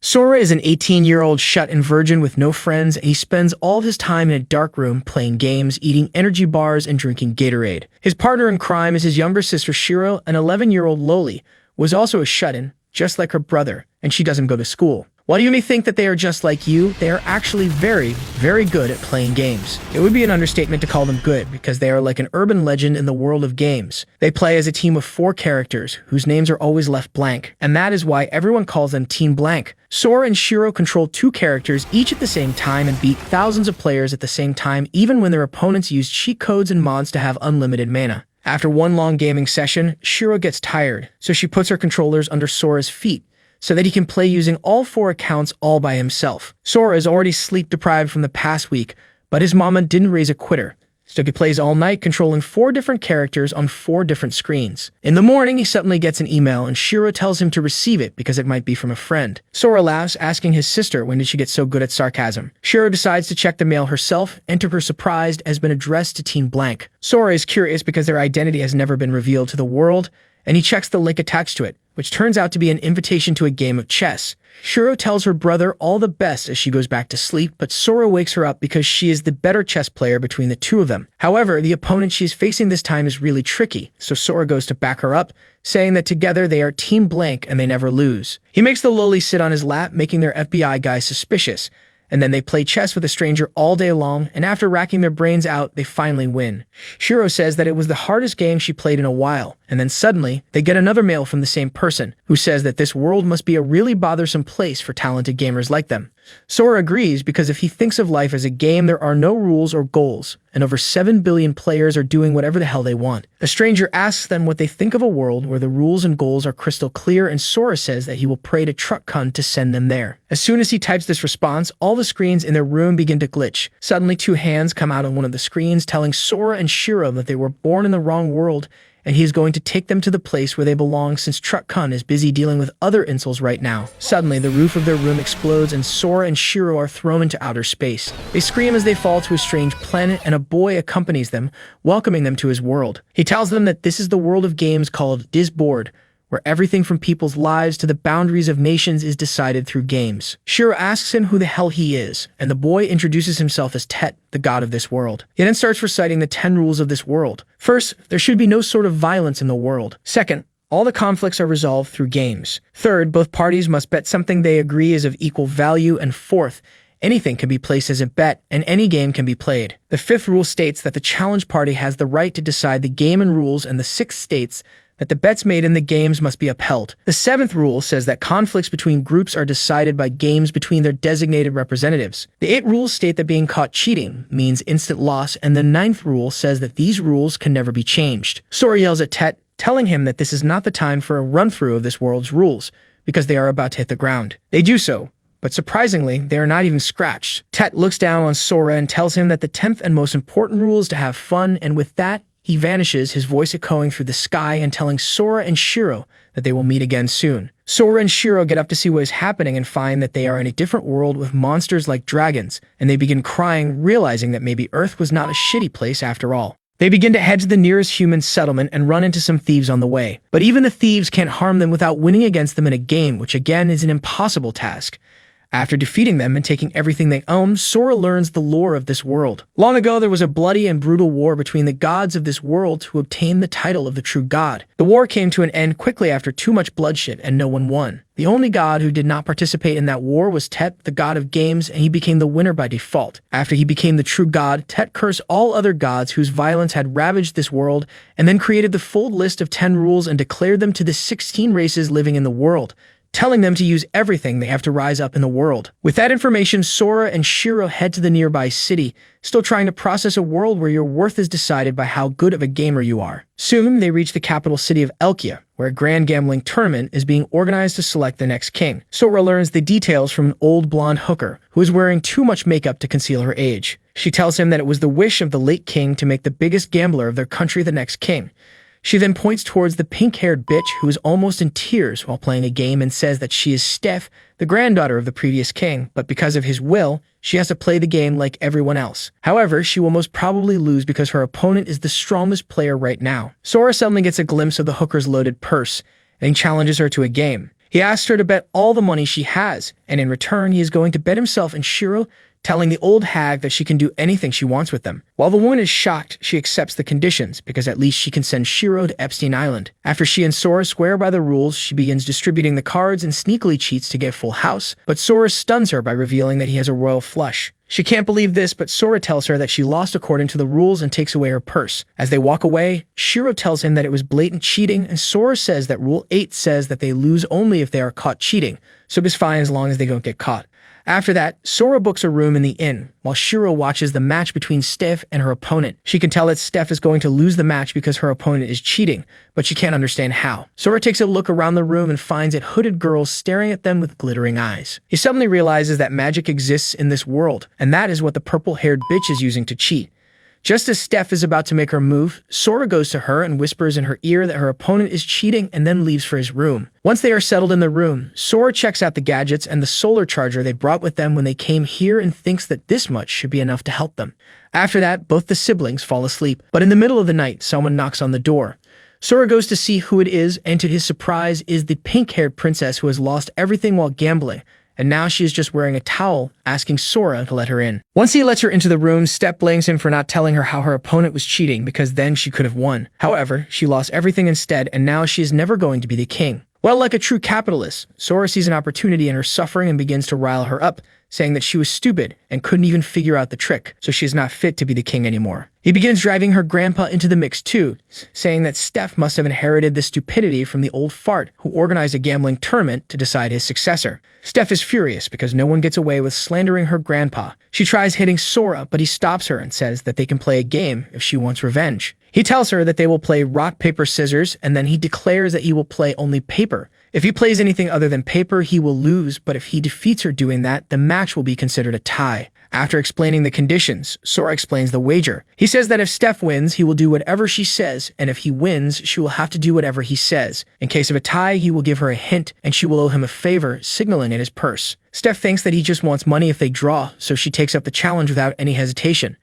Sora is an 18-year-old shut-in virgin with no friends, and he spends all of his time in a dark room playing games, eating energy bars, and drinking Gatorade. His partner in crime is his younger sister Shiro, an 11-year-old loli, who is also a shut-in, just like her brother, and she doesn't go to school. While you may think that they are just like you, they are actually very, very good at playing games. It would be an understatement to call them good, because they are like an urban legend in the world of games. They play as a team of 4 characters, whose names are always left blank, and that is why everyone calls them Team Blank. Sora and Shiro control 2 characters each at the same time and beat thousands of players at the same time, even when their opponents use cheat codes and mods to have unlimited mana. After one long gaming session, Shiro gets tired, so she puts her controllers under Sora's feet, so that he can play using all 4 accounts all by himself. Sora is already sleep-deprived from the past week, but his mama didn't raise a quitter, so he plays all night controlling 4 different characters on 4 different screens. In the morning, he suddenly gets an email, and Shiro tells him to receive it because it might be from a friend. Sora laughs, asking his sister when did she get so good at sarcasm. Shiro decides to check the mail herself, and to her surprise, has been addressed to Team Blank. Sora is curious because their identity has never been revealed to the world, and he checks the link attached to it, which turns out to be an invitation to a game of chess. Shiro tells her brother all the best as she goes back to sleep, but Sora wakes her up because she is the better chess player between the 2 of them. However, the opponent she is facing this time is really tricky, so Sora goes to back her up, saying that together they are Team Blank and they never lose. He makes the loli sit on his lap, making their FBI guy suspicious, and then they play chess with a stranger all day long, and after racking their brains out, they finally win. Shiro says that it was the hardest game she played in a while, and then suddenly, they get another mail from the same person, who says that this world must be a really bothersome place for talented gamers like them. Sora agrees because if he thinks of life as a game, there are no rules or goals, and over 7 billion players are doing whatever the hell they want. A stranger asks them what they think of a world where the rules and goals are crystal clear, and Sora says that he will pray to Truck-kun to send them there. As soon as he types this response, all the screens in their room begin to glitch. Suddenly, 2 hands come out on one of the screens, telling Sora and Shiro that they were born in the wrong world, and he is going to take them to the place where they belong since Truck-kun is busy dealing with other insults right now. Suddenly, the roof of their room explodes and Sora and Shiro are thrown into outer space. They scream as they fall to a strange planet, and a boy accompanies them, welcoming them to his world. He tells them that this is the world of games called Disboard, where everything from people's lives to the boundaries of nations is decided through games. Shiro asks him who the hell he is, and the boy introduces himself as Tet, the god of this world. He then starts reciting the 10 rules of this world. First, there should be no sort of violence in the world. Second, all the conflicts are resolved through games. Third, both parties must bet something they agree is of equal value. And fourth, anything can be placed as a bet, and any game can be played. The 5th rule states that the challenge party has the right to decide the game and rules, and the 6th states that the bets made in the games must be upheld. The 7th rule says that conflicts between groups are decided by games between their designated representatives. The 8 rules state that being caught cheating means instant loss, and the 9th rule says that these rules can never be changed. Sora yells at Tet, telling him that this is not the time for a run-through of this world's rules, because they are about to hit the ground. They do so, but surprisingly, they are not even scratched. Tet looks down on Sora and tells him that the 10th and most important rule is to have fun, and with that, he vanishes, his voice echoing through the sky and telling Sora and Shiro that they will meet again soon. Sora and Shiro get up to see what is happening and find that they are in a different world with monsters like dragons, and they begin crying, realizing that maybe Earth was not a shitty place after all. They begin to head to the nearest human settlement and run into some thieves on the way. But even the thieves can't harm them without winning against them in a game, which again is an impossible task. After defeating them and taking everything they own, Sora learns the lore of this world. Long ago, there was a bloody and brutal war between the gods of this world who obtained the title of the true god. The war came to an end quickly after too much bloodshed, and no one won. The only god who did not participate in that war was Tet, the god of games, and he became the winner by default. After he became the true god, Tet cursed all other gods whose violence had ravaged this world, and then created the full list of 10 rules and declared them to the 16 races living in the world, telling them to use everything they have to rise up in the world. With that information, Sora and Shiro head to the nearby city, still trying to process a world where your worth is decided by how good of a gamer you are. Soon, they reach the capital city of Elkia, where a grand gambling tournament is being organized to select the next king. Sora learns the details from an old blonde hooker who is wearing too much makeup to conceal her age. She tells him that it was the wish of the late king to make the biggest gambler of their country the next king. She then points towards the pink-haired bitch who is almost in tears while playing a game and says that she is Steph, the granddaughter of the previous king, but because of his will, she has to play the game like everyone else. However, she will most probably lose because her opponent is the strongest player right now. Sora suddenly gets a glimpse of the hooker's loaded purse, and he challenges her to a game. He asks her to bet all the money she has, and in return he is going to bet himself and Shiro, telling the old hag that she can do anything she wants with them. While the woman is shocked, she accepts the conditions, because at least she can send Shiro to Epstein Island. After she and Sora swear by the rules, she begins distributing the cards and sneakily cheats to get full house, but Sora stuns her by revealing that he has a royal flush. She can't believe this, but Sora tells her that she lost according to the rules and takes away her purse. As they walk away, Shiro tells him that it was blatant cheating, and Sora says that Rule 8 says that they lose only if they are caught cheating, so it's fine as long as they don't get caught. After that, Sora books a room in the inn, while Shiro watches the match between Steph and her opponent. She can tell that Steph is going to lose the match because her opponent is cheating, but she can't understand how. Sora takes a look around the room and finds it hooded girls staring at them with glittering eyes. He suddenly realizes that magic exists in this world, and that is what the purple-haired bitch is using to cheat. Just as Steph is about to make her move, Sora goes to her and whispers in her ear that her opponent is cheating and then leaves for his room. Once they are settled in the room, Sora checks out the gadgets and the solar charger they brought with them when they came here and thinks that this much should be enough to help them. After that, both the siblings fall asleep, but in the middle of the night, someone knocks on the door. Sora goes to see who it is, and to his surprise is the pink-haired princess who has lost everything while gambling, and now she is just wearing a towel, asking Sora to let her in. Once he lets her into the room, Steph blames him for not telling her how her opponent was cheating, because then she could have won. However, she lost everything instead, and now she is never going to be the king. Well, like a true capitalist, Sora sees an opportunity in her suffering and begins to rile her up, saying that she was stupid and couldn't even figure out the trick, so she is not fit to be the king anymore. He begins driving her grandpa into the mix too, saying that Steph must have inherited the stupidity from the old fart who organized a gambling tournament to decide his successor. Steph is furious because no one gets away with slandering her grandpa. She tries hitting Sora, but he stops her and says that they can play a game if she wants revenge. He tells her that they will play rock, paper, scissors, and then he declares that he will play only paper. If he plays anything other than paper, he will lose, but if he defeats her doing that, the match will be considered a tie. After explaining the conditions, Sora explains the wager. He says that if Steph wins, he will do whatever she says, and if he wins, she will have to do whatever he says. In case of a tie, he will give her a hint, and she will owe him a favor, signaling in his purse. Steph thinks that he just wants money if they draw, so she takes up the challenge without any hesitation.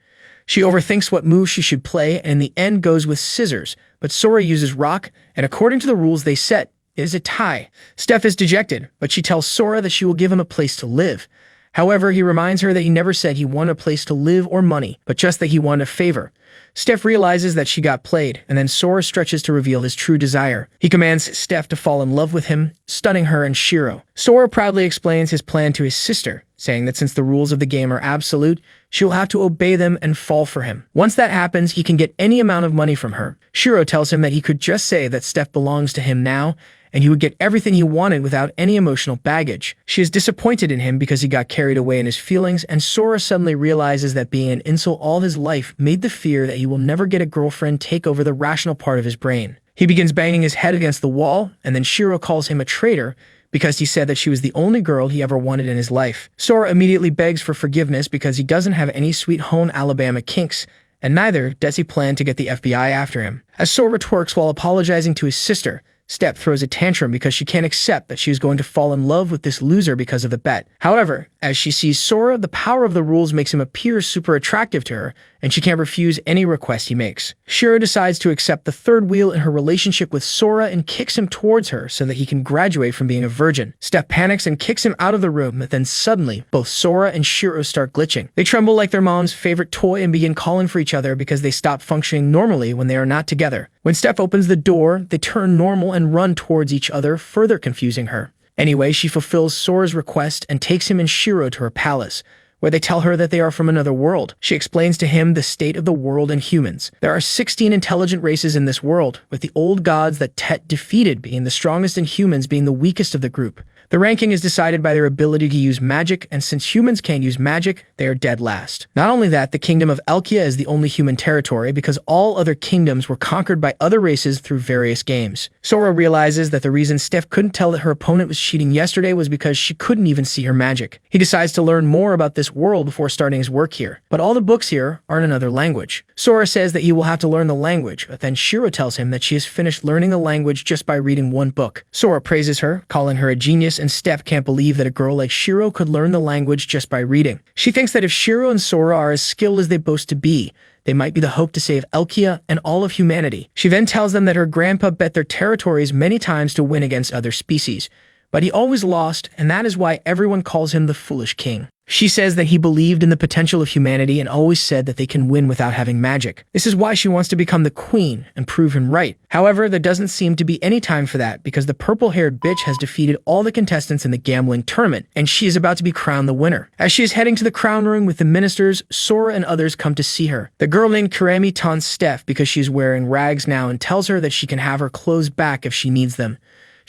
She overthinks what move she should play, and in the end goes with scissors, but Sora uses rock, and according to the rules they set, it is a tie. Steph is dejected, but she tells Sora that she will give him a place to live. However, he reminds her that he never said he wanted a place to live or money, but just that he wanted a favor. Steph realizes that she got played, and then Sora stretches to reveal his true desire. He commands Steph to fall in love with him, stunning her and Shiro. Sora proudly explains his plan to his sister, saying that since the rules of the game are absolute, she will have to obey them and fall for him. Once that happens, he can get any amount of money from her. Shiro tells him that he could just say that Steph belongs to him now, and he would get everything he wanted without any emotional baggage. She is disappointed in him because he got carried away in his feelings, and Sora suddenly realizes that being an incel all his life made the fear that he will never get a girlfriend take over the rational part of his brain. He begins banging his head against the wall, and then Shiro calls him a traitor because he said that she was the only girl he ever wanted in his life. Sora immediately begs for forgiveness because he doesn't have any Sweet Home Alabama kinks, and neither does he plan to get the FBI after him. As Sora twerks while apologizing to his sister, Steph throws a tantrum because she can't accept that she is going to fall in love with this loser because of the bet. However, as she sees Sora, the power of the rules makes him appear super attractive to her, and she can't refuse any request he makes. Shiro decides to accept the third wheel in her relationship with Sora and kicks him towards her so that he can graduate from being a virgin. Steph panics and kicks him out of the room, but then suddenly, both Sora and Shiro start glitching. They tremble like their mom's favorite toy and begin calling for each other because they stop functioning normally when they are not together. When Steph opens the door, they turn normal and run towards each other, further confusing her. Anyway, she fulfills Sora's request and takes him and Shiro to her palace, where they tell her that they are from another world. She explains to him the state of the world and humans. There are 16 intelligent races in this world, with the old gods that Tet defeated being the strongest and humans being the weakest of the group. The ranking is decided by their ability to use magic, and since humans can't use magic, they are dead last. Not only that, the kingdom of Elkia is the only human territory because all other kingdoms were conquered by other races through various games. Sora realizes that the reason Steph couldn't tell that her opponent was cheating yesterday was because she couldn't even see her magic. He decides to learn more about this world before starting his work here, but all the books here are in another language. Sora says that he will have to learn the language, but then Shiro tells him that she has finished learning the language just by reading one book. Sora praises her, calling her a genius, and Steph can't believe that a girl like Shiro could learn the language just by reading. She thinks that if Shiro and Sora are as skilled as they boast to be, they might be the hope to save Elkia and all of humanity. She then tells them that her grandpa bet their territories many times to win against other species, but he always lost, and that is why everyone calls him the Foolish King. She says that he believed in the potential of humanity and always said that they can win without having magic. This is why she wants to become the queen and prove him right. However, there doesn't seem to be any time for that because the purple-haired bitch has defeated all the contestants in the gambling tournament, and she is about to be crowned the winner. As she is heading to the crown room with the ministers, Sora and others come to see her. The girl named Karemi taunts Steph because she is wearing rags now and tells her that she can have her clothes back if she needs them.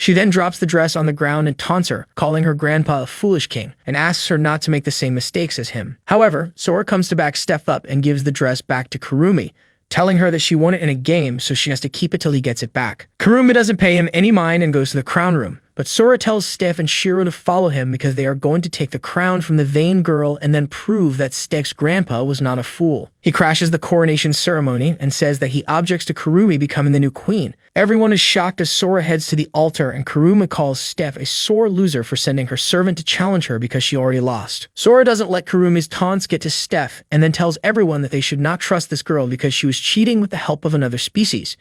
She then drops the dress on the ground and taunts her, calling her grandpa a foolish king, and asks her not to make the same mistakes as him. However, Sora comes to back Steph up and gives the dress back to Kurumi, telling her that she won it in a game, so she has to keep it till he gets it back. Kurumi doesn't pay him any mind and goes to the crown room, but Sora tells Steph and Shiro to follow him because they are going to take the crown from the vain girl and then prove that Steph's grandpa was not a fool. He crashes the coronation ceremony and says that he objects to Kurumi becoming the new queen. Everyone is shocked as Sora heads to the altar and Kurumi calls Steph a sore loser for sending her servant to challenge her because she already lost. Sora doesn't let Kurumi's taunts get to Steph and then tells everyone that they should not trust this girl because she was cheating with the help of another species.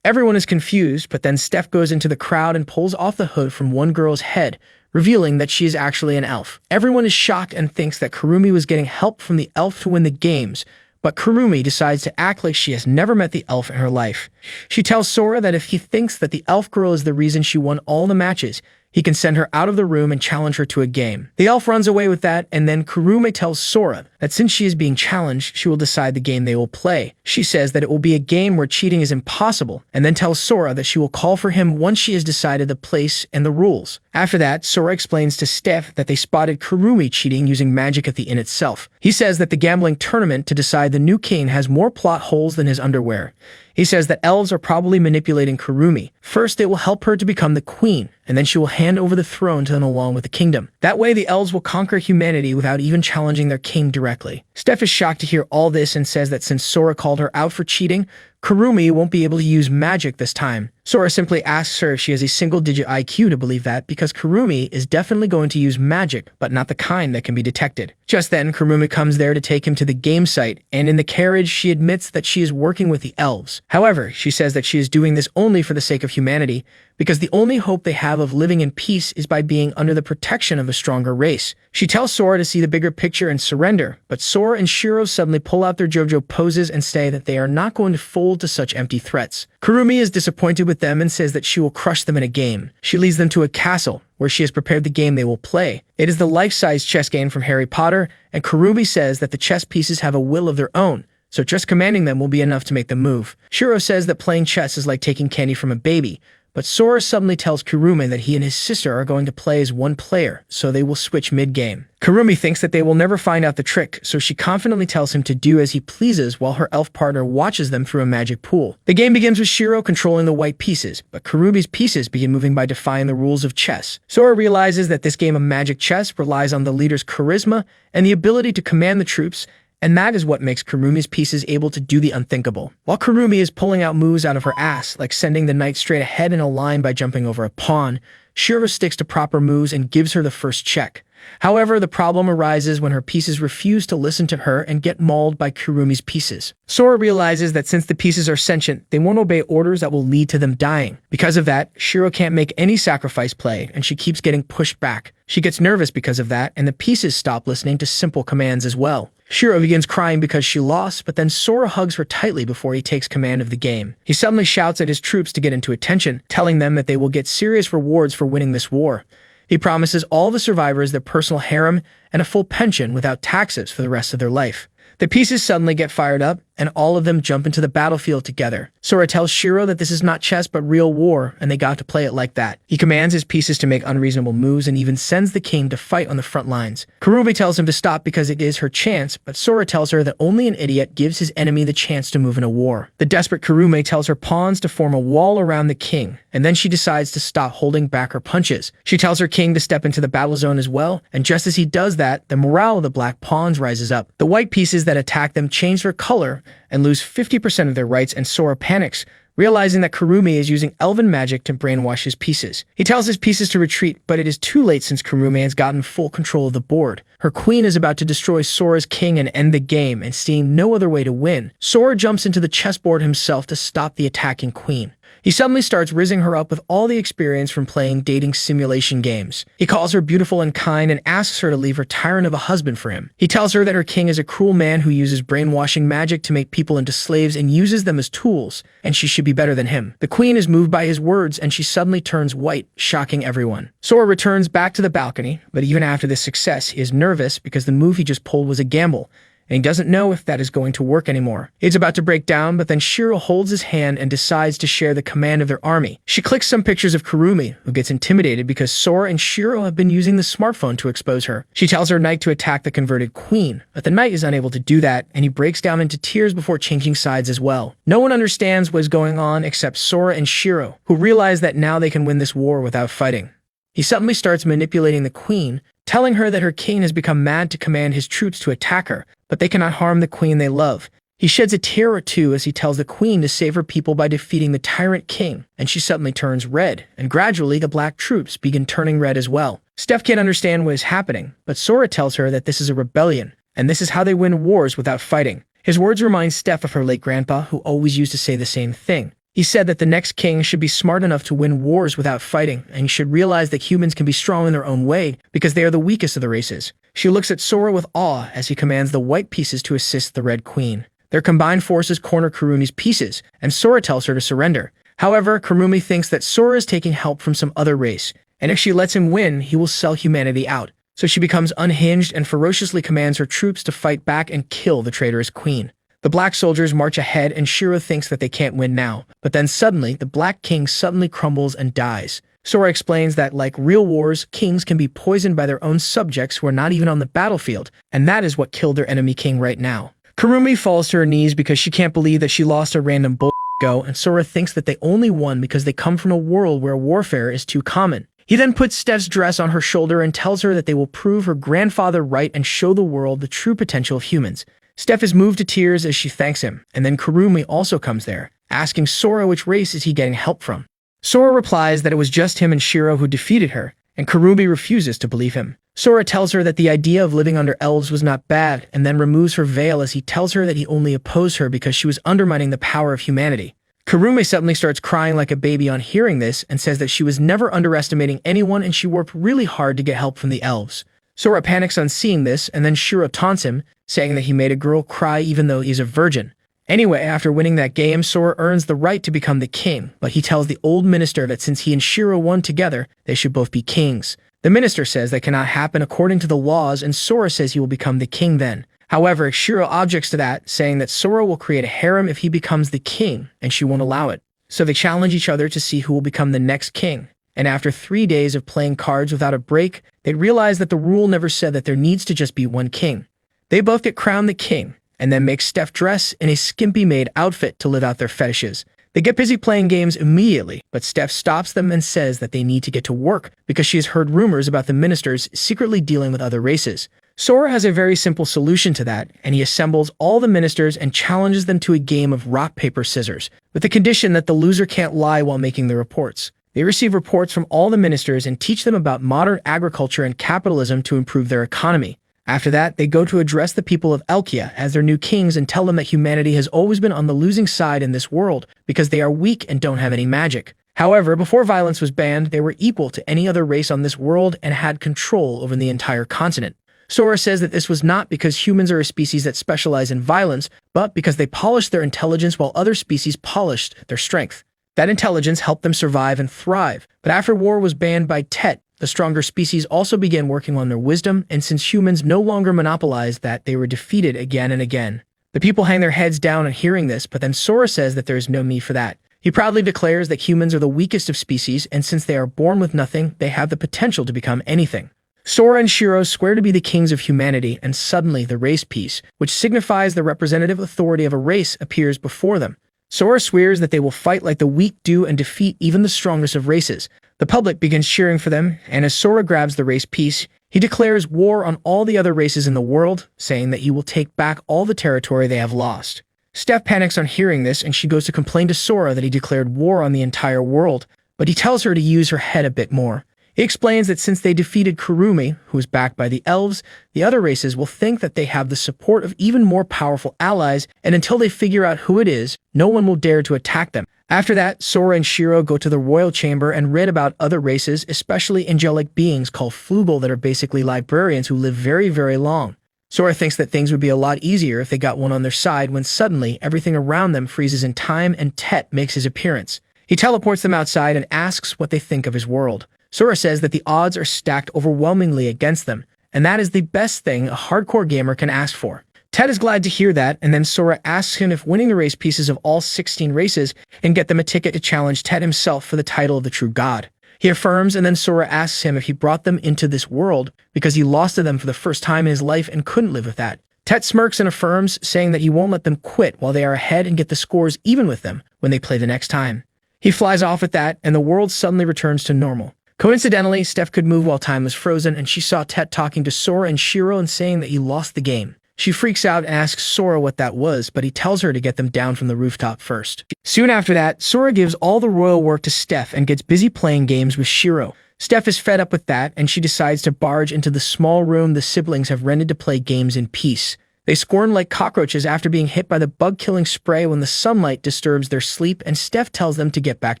Everyone is confused, but then Steph goes into the crowd and pulls off the hood from one girl's head, revealing that she is actually an elf. Everyone is shocked and thinks that Kurumi was getting help from the elf to win the games, but Kurumi decides to act like she has never met the elf in her life. She tells Sora that if he thinks that the elf girl is the reason she won all the matches, he can send her out of the room and challenge her to a game. The elf runs away with that, and then Kurumi tells Sora that since she is being challenged, she will decide the game they will play. She says that it will be a game where cheating is impossible, and then tells Sora that she will call for him once she has decided the place and the rules. After that, Sora explains to Steph that they spotted Kurumi cheating using magic at the inn itself. He says that the gambling tournament to decide the new king has more plot holes than his underwear. He says that elves are probably manipulating Kurumi. First, they will help her to become the queen, and then she will hand over the throne to them along with the kingdom. That way, the elves will conquer humanity without even challenging their king directly. Steph is shocked to hear all this and says that since Sora called her out for cheating, Kurumi won't be able to use magic this time. Sora simply asks her if she has a single-digit IQ to believe that because Kurumi is definitely going to use magic, but not the kind that can be detected. Just then, Kurumi comes there to take him to the game site, and in the carriage, she admits that she is working with the elves. However, she says that she is doing this only for the sake of humanity, because the only hope they have of living in peace is by being under the protection of a stronger race. She tells Sora to see the bigger picture and surrender, but Sora and Shiro suddenly pull out their JoJo poses and say that they are not going to fold to such empty threats. Kurumi is disappointed with them and says that she will crush them in a game. She leads them to a castle, where she has prepared the game they will play. It is the life-size chess game from Harry Potter, and Kurumi says that the chess pieces have a will of their own, so just commanding them will be enough to make them move. Shiro says that playing chess is like taking candy from a baby, but Sora suddenly tells Kurumi that he and his sister are going to play as one player, so they will switch mid-game. Kurumi thinks that they will never find out the trick, so she confidently tells him to do as he pleases while her elf partner watches them through a magic pool. The game begins with Shiro controlling the white pieces, but Kurumi's pieces begin moving by defying the rules of chess. Sora realizes that this game of magic chess relies on the leader's charisma and the ability to command the troops, and that is what makes Kurumi's pieces able to do the unthinkable. While Kurumi is pulling out moves out of her ass, like sending the knight straight ahead in a line by jumping over a pawn, Shiro sticks to proper moves and gives her the first check. However, the problem arises when her pieces refuse to listen to her and get mauled by Kurumi's pieces. Sora realizes that since the pieces are sentient, they won't obey orders that will lead to them dying. Because of that, Shiro can't make any sacrifice play, and she keeps getting pushed back. She gets nervous because of that, and the pieces stop listening to simple commands as well. Shiro begins crying because she lost, but then Sora hugs her tightly before he takes command of the game. He suddenly shouts at his troops to get into attention, telling them that they will get serious rewards for winning this war. He promises all the survivors their personal harem and a full pension without taxes for the rest of their life. The pieces suddenly get fired up, and all of them jump into the battlefield together. Sora tells Shiro that this is not chess but real war, and they got to play it like that. He commands his pieces to make unreasonable moves and even sends the king to fight on the front lines. Kurumi tells him to stop because it is her chance, but Sora tells her that only an idiot gives his enemy the chance to move in a war. The desperate Kurumi tells her pawns to form a wall around the king, and then she decides to stop holding back her punches. She tells her king to step into the battle zone as well, and just as he does that, the morale of the black pawns rises up. The white pieces that attack them change their color and lose 50% of their rights, and Sora panics, realizing that Kurumi is using elven magic to brainwash his pieces. He tells his pieces to retreat, but it is too late since Kurumi has gotten full control of the board. Her queen is about to destroy Sora's king and end the game, and seeing no other way to win, Sora jumps into the chessboard himself to stop the attacking queen. He suddenly starts rizzing her up with all the experience from playing dating simulation games. He calls her beautiful and kind and asks her to leave her tyrant of a husband for him. He tells her that her king is a cruel man who uses brainwashing magic to make people into slaves and uses them as tools, and she should be better than him. The queen is moved by his words and she suddenly turns white, shocking everyone. Sora returns back to the balcony, but even after this success, he is nervous because the move he just pulled was a gamble, and he doesn't know if that is going to work anymore. He's about to break down, but then Shiro holds his hand and decides to share the command of their army. She clicks some pictures of Kurumi, who gets intimidated because Sora and Shiro have been using the smartphone to expose her. She tells her knight to attack the converted queen, but the knight is unable to do that, and he breaks down into tears before changing sides as well. No one understands what is going on except Sora and Shiro, who realize that now they can win this war without fighting. He suddenly starts manipulating the queen, telling her that her king has become mad to command his troops to attack her, but they cannot harm the queen they love. He sheds a tear or two as he tells the queen to save her people by defeating the tyrant king, and she suddenly turns red, and gradually the black troops begin turning red as well. Steph can't understand what is happening, but Sora tells her that this is a rebellion, and this is how they win wars without fighting. His words remind Steph of her late grandpa, who always used to say the same thing. He said that the next king should be smart enough to win wars without fighting, and should realize that humans can be strong in their own way because they are the weakest of the races. She looks at Sora with awe as he commands the white pieces to assist the red queen. Their combined forces corner Kurumi's pieces, and Sora tells her to surrender. However, Kurumi thinks that Sora is taking help from some other race, and if she lets him win, he will sell humanity out. So she becomes unhinged and ferociously commands her troops to fight back and kill the traitorous queen. The black soldiers march ahead and Shiro thinks that they can't win now, but then suddenly, the black king suddenly crumbles and dies. Sora explains that, like real wars, kings can be poisoned by their own subjects who are not even on the battlefield, and that is what killed their enemy king right now. Kurumi falls to her knees because she can't believe that she lost a random go, and Sora thinks that they only won because they come from a world where warfare is too common. He then puts Steph's dress on her shoulder and tells her that they will prove her grandfather right and show the world the true potential of humans. Steph is moved to tears as she thanks him, and then Kurumi also comes there, asking Sora which race is he getting help from. Sora replies that it was just him and Shiro who defeated her, and Kurumi refuses to believe him. Sora tells her that the idea of living under elves was not bad, and then removes her veil as he tells her that he only opposed her because she was undermining the power of humanity. Kurumi suddenly starts crying like a baby on hearing this and says that she was never underestimating anyone and she worked really hard to get help from the elves. Sora panics on seeing this, and then Shiro taunts him, saying that he made a girl cry even though he's a virgin. Anyway, after winning that game, Sora earns the right to become the king, but he tells the old minister that since he and Shiro won together, they should both be kings. The minister says that cannot happen according to the laws, and Sora says he will become the king then. However, Shiro objects to that, saying that Sora will create a harem if he becomes the king, and she won't allow it. So they challenge each other to see who will become the next king. And after 3 days of playing cards without a break, they realize that the rule never said that there needs to just be one king. They both get crowned the king, and then make Steph dress in a skimpy-made outfit to live out their fetishes. They get busy playing games immediately, but Steph stops them and says that they need to get to work because she has heard rumors about the ministers secretly dealing with other races. Sora has a very simple solution to that, and he assembles all the ministers and challenges them to a game of rock, paper, scissors, with the condition that the loser can't lie while making the reports. They receive reports from all the ministers and teach them about modern agriculture and capitalism to improve their economy. After that, they go to address the people of Elkia as their new kings and tell them that humanity has always been on the losing side in this world because they are weak and don't have any magic. However, before violence was banned, they were equal to any other race on this world and had control over the entire continent. Sora says that this was not because humans are a species that specialize in violence, but because they polished their intelligence while other species polished their strength. That intelligence helped them survive and thrive, but after war was banned by Tet, the stronger species also began working on their wisdom, and since humans no longer monopolized that, they were defeated again and again. The people hang their heads down on hearing this, but then Sora says that there is no need for that. He proudly declares that humans are the weakest of species, and since they are born with nothing, they have the potential to become anything. Sora and Shiro swear to be the kings of humanity, and suddenly the race piece, which signifies the representative authority of a race, appears before them. Sora swears that they will fight like the weak do and defeat even the strongest of races. The public begins cheering for them, and as Sora grabs the race piece, he declares war on all the other races in the world, saying that he will take back all the territory they have lost. Steph panics on hearing this, and she goes to complain to Sora that he declared war on the entire world, but he tells her to use her head a bit more. He explains that since they defeated Kurumi, who is backed by the elves, the other races will think that they have the support of even more powerful allies, and until they figure out who it is, no one will dare to attack them. After that, Sora and Shiro go to the royal chamber and read about other races, especially angelic beings called Flugel that are basically librarians who live very, very long. Sora thinks that things would be a lot easier if they got one on their side when suddenly everything around them freezes in time and Tet makes his appearance. He teleports them outside and asks what they think of his world. Sora says that the odds are stacked overwhelmingly against them, and that is the best thing a hardcore gamer can ask for. Tet is glad to hear that, and then Sora asks him if winning the race pieces of all 16 races can get them a ticket to challenge Tet himself for the title of the true god. He affirms, and then Sora asks him if he brought them into this world because he lost to them for the first time in his life and couldn't live with that. Tet smirks and affirms, saying that he won't let them quit while they are ahead and get the scores even with them when they play the next time. He flies off with that, and the world suddenly returns to normal. Coincidentally, Steph could move while time was frozen, and she saw Tet talking to Sora and Shiro and saying that he lost the game. She freaks out and asks Sora what that was, but he tells her to get them down from the rooftop first. Soon after that, Sora gives all the royal work to Steph and gets busy playing games with Shiro. Steph is fed up with that, and she decides to barge into the small room the siblings have rented to play games in peace. They squirm like cockroaches after being hit by the bug-killing spray when the sunlight disturbs their sleep, and Steph tells them to get back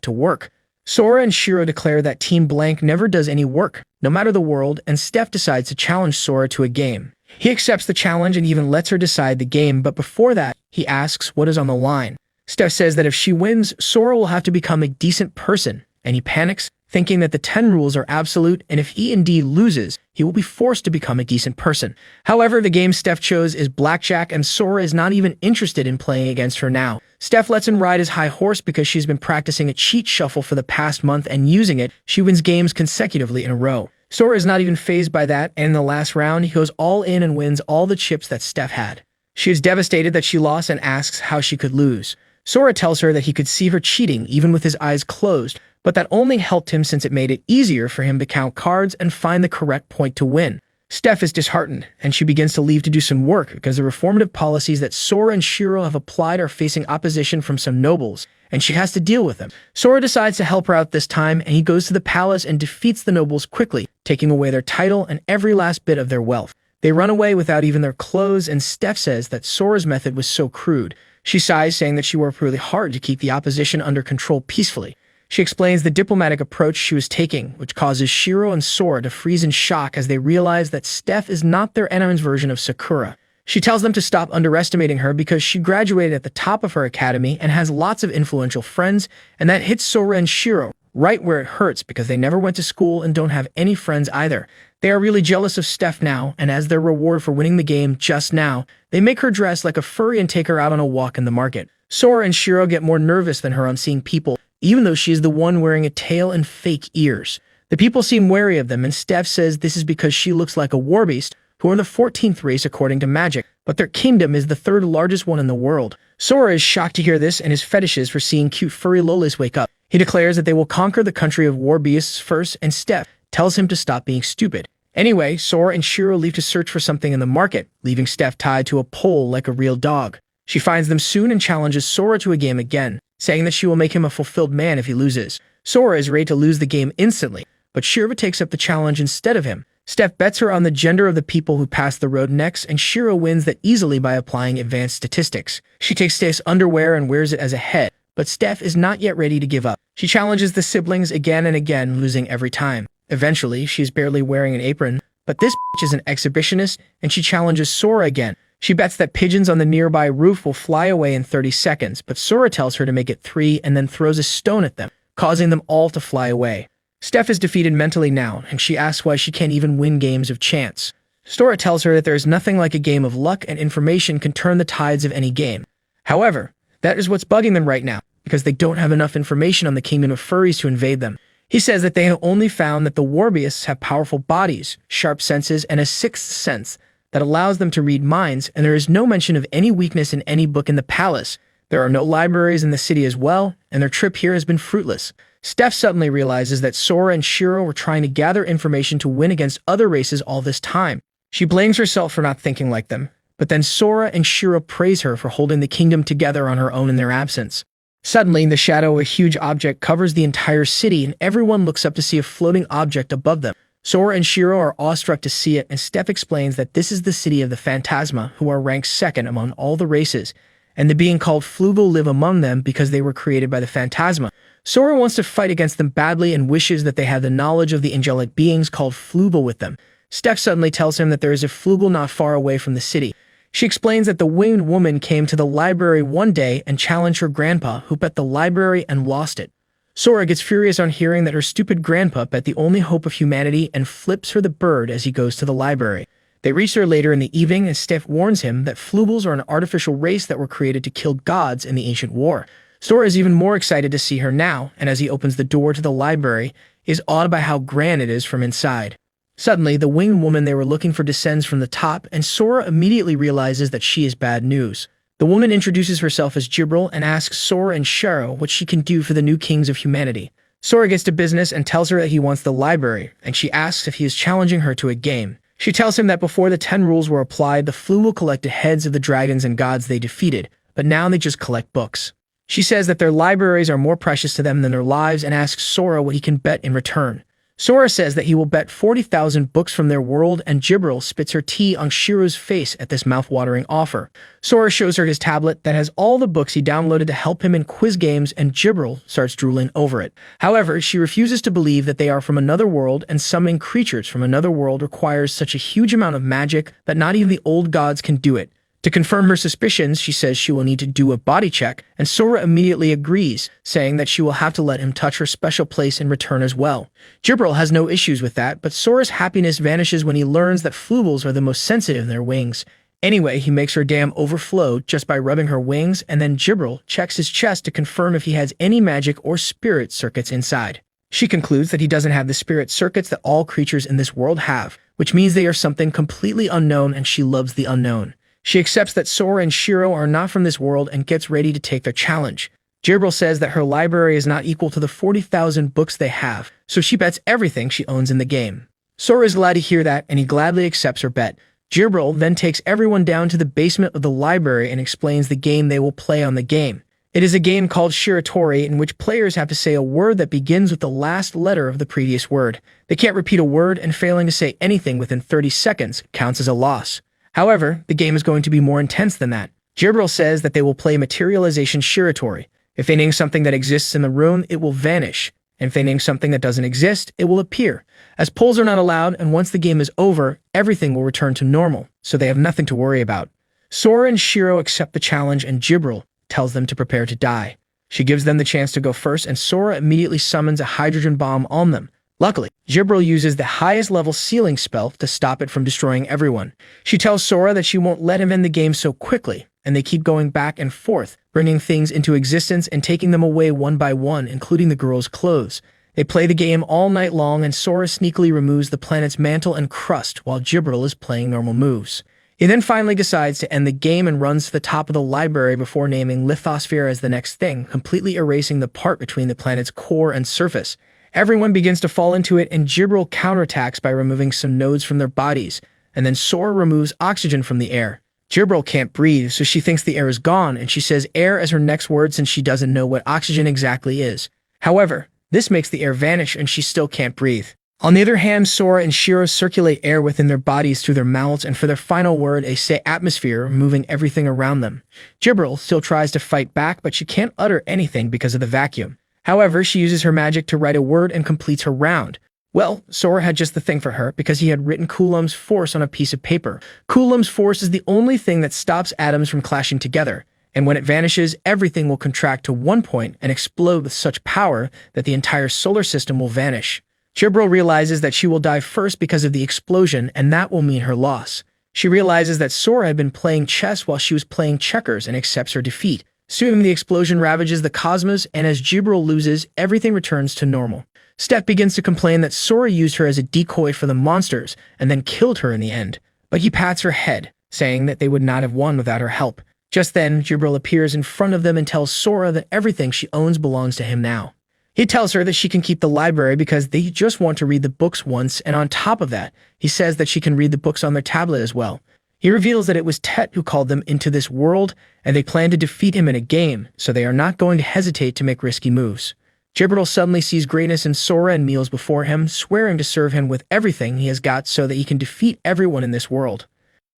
to work. Sora and Shiro declare that Team Blank never does any work, no matter the world, and Steph decides to challenge Sora to a game. He accepts the challenge and even lets her decide the game, but before that, he asks what is on the line. Steph says that if she wins, Sora will have to become a decent person, and he panics, thinking that the 10 rules are absolute, and if he indeed loses, he will be forced to become a decent person. However, the game Steph chose is blackjack, and Sora is not even interested in playing against her now. Steph lets him ride his high horse because she's been practicing a cheat shuffle for the past month, and using it, she wins games consecutively in a row. Sora is not even fazed by that, and in the last round, he goes all in and wins all the chips that Steph had. She is devastated that she lost and asks how she could lose. Sora tells her that he could see her cheating even with his eyes closed, but that only helped him since it made it easier for him to count cards and find the correct point to win. Steph is disheartened, and she begins to leave to do some work because the reformative policies that Sora and Shiro have applied are facing opposition from some nobles, and she has to deal with them. Sora decides to help her out this time, and he goes to the palace and defeats the nobles quickly, taking away their title and every last bit of their wealth. They run away without even their clothes, and Steph says that Sora's method was so crude. She sighs, saying that she worked really hard to keep the opposition under control peacefully. She explains the diplomatic approach she was taking, which causes Shiro and Sora to freeze in shock as they realize that Steph is not their enemy's version of Sakura. She tells them to stop underestimating her because she graduated at the top of her academy and has lots of influential friends, and that hits Sora and Shiro right where it hurts because they never went to school and don't have any friends either. They are really jealous of Steph now, and as their reward for winning the game just now, they make her dress like a furry and take her out on a walk in the market. Sora and Shiro get more nervous than her on seeing people, even though she is the one wearing a tail and fake ears. The people seem wary of them, and Steph says this is because she looks like a warbeast, who are the 14th race according to magic, but their kingdom is the 3rd largest one in the world. Sora is shocked to hear this, and his fetishes for seeing cute furry lolis wake up. He declares that they will conquer the country of warbeasts first, and Steph tells him to stop being stupid. Anyway, Sora and Shiro leave to search for something in the market, leaving Steph tied to a pole like a real dog. She finds them soon and challenges Sora to a game again, saying that she will make him a fulfilled man if he loses. Sora is ready to lose the game instantly, but Shiro takes up the challenge instead of him. Steph bets her on the gender of the people who pass the road next, and Shiro wins that easily by applying advanced statistics. She takes Steph's underwear and wears it as a head, but Steph is not yet ready to give up. She challenges the siblings again and again, losing every time. Eventually, she is barely wearing an apron, but this bitch is an exhibitionist, and she challenges Sora again. She bets that pigeons on the nearby roof will fly away in 30 seconds, but Sora tells her to make it 3 and then throws a stone at them, causing them all to fly away. Steph is defeated mentally now, and she asks why she can't even win games of chance. Sora tells her that there is nothing like a game of luck, and information can turn the tides of any game. However, that is what's bugging them right now, because they don't have enough information on the kingdom of furries to invade them. He says that they have only found that the warbeasts have powerful bodies, sharp senses, and a 6th sense that allows them to read minds, and there is no mention of any weakness in any book in the palace. There are no libraries in the city as well, and their trip here has been fruitless. Steph suddenly realizes that Sora and Shiro were trying to gather information to win against other races all this time. She blames herself for not thinking like them, but then Sora and Shiro praise her for holding the kingdom together on her own in their absence. Suddenly, in the shadow, a huge object covers the entire city, and everyone looks up to see a floating object above them. Sora and Shiro are awestruck to see it, and Steph explains that this is the city of the Phantasma, who are ranked second among all the races, and the being called Flugel live among them because they were created by the Phantasma. Sora wants to fight against them badly and wishes that they had the knowledge of the angelic beings called Flugel with them. Steph suddenly tells him that there is a Flugel not far away from the city. She explains that the winged woman came to the library one day and challenged her grandpa, who bet the library and lost it. Sora gets furious on hearing that her stupid grandpa bet the only hope of humanity and flips her the bird as he goes to the library. They reach there later in the evening, and Steph warns him that Flugels are an artificial race that were created to kill gods in the ancient war. Sora is even more excited to see her now, and as he opens the door to the library, is awed by how grand it is from inside. Suddenly, the winged woman they were looking for descends from the top, and Sora immediately realizes that she is bad news. The woman introduces herself as Jibril and asks Sora and Shiro what she can do for the new kings of humanity. Sora gets to business and tells her that he wants the library, and she asks if he is challenging her to a game. She tells him that before the 10 rules were applied, the Flugel collected heads of the dragons and gods they defeated, but now they just collect books. She says that their libraries are more precious to them than their lives and asks Sora what he can bet in return. Sora says that he will bet 40,000 books from their world, and Jibril spits her tea on Shiro's face at this mouth-watering offer. Sora shows her his tablet that has all the books he downloaded to help him in quiz games, and Jibril starts drooling over it. However, she refuses to believe that they are from another world, and summoning creatures from another world requires such a huge amount of magic that not even the old gods can do it. To confirm her suspicions, she says she will need to do a body check, and Sora immediately agrees, saying that she will have to let him touch her special place in return as well. Jibril has no issues with that, but Sora's happiness vanishes when he learns that Flugels are the most sensitive in their wings. Anyway, he makes her dam overflow just by rubbing her wings, and then Jibril checks his chest to confirm if he has any magic or spirit circuits inside. She concludes that he doesn't have the spirit circuits that all creatures in this world have, which means they are something completely unknown, and she loves the unknown. She accepts that Sora and Shiro are not from this world and gets ready to take their challenge. Jibril says that her library is not equal to the 40,000 books they have, so she bets everything she owns in the game. Sora is glad to hear that, and he gladly accepts her bet. Jibril then takes everyone down to the basement of the library and explains the game they will play on the game. It is a game called Shiratori, in which players have to say a word that begins with the last letter of the previous word. They can't repeat a word, and failing to say anything within 30 seconds counts as a loss. However, the game is going to be more intense than that. Jibril says that they will play Materialization Shiratori. If they name something that exists in the room, it will vanish. And if they name something that doesn't exist, it will appear. As polls are not allowed, and once the game is over, everything will return to normal, so they have nothing to worry about. Sora and Shiro accept the challenge, and Jibril tells them to prepare to die. She gives them the chance to go first, and Sora immediately summons a hydrogen bomb on them. Luckily, Jibril uses the highest level sealing spell to stop it from destroying everyone. She tells Sora that she won't let him end the game so quickly, and they keep going back and forth, bringing things into existence and taking them away one by one, including the girl's clothes. They play the game all night long, and Sora sneakily removes the planet's mantle and crust while Jibril is playing normal moves. He then finally decides to end the game and runs to the top of the library before naming lithosphere as the next thing, completely erasing the part between the planet's core and surface. Everyone begins to fall into it, and Jibril counterattacks by removing some nodes from their bodies, and then Sora removes oxygen from the air. Jibril can't breathe, so she thinks the air is gone, and she says air as her next word since she doesn't know what oxygen exactly is. However, this makes the air vanish, and she still can't breathe. On the other hand, Sora and Shiro circulate air within their bodies through their mouths, and for their final word, they say atmosphere, removing everything around them. Jibril still tries to fight back, but she can't utter anything because of the vacuum. However, she uses her magic to write a word and completes her round. Well, Sora had just the thing for her because he had written Coulomb's force on a piece of paper. Coulomb's force is the only thing that stops atoms from clashing together, and when it vanishes, everything will contract to one point and explode with such power that the entire solar system will vanish. Jibril realizes that she will die first because of the explosion, and that will mean her loss. She realizes that Sora had been playing chess while she was playing checkers and accepts her defeat. Soon, the explosion ravages the cosmos, and as Jibril loses, everything returns to normal. Steph begins to complain that Sora used her as a decoy for the monsters and then killed her in the end, but he pats her head, saying that they would not have won without her help. Just then, Jibril appears in front of them and tells Sora that everything she owns belongs to him now. He tells her that she can keep the library because they just want to read the books once, and on top of that, he says that she can read the books on their tablet as well. He reveals that it was Tet who called them into this world, and they plan to defeat him in a game, so they are not going to hesitate to make risky moves. Gibril suddenly sees greatness in Sora and kneels before him, swearing to serve him with everything he has got so that he can defeat everyone in this world.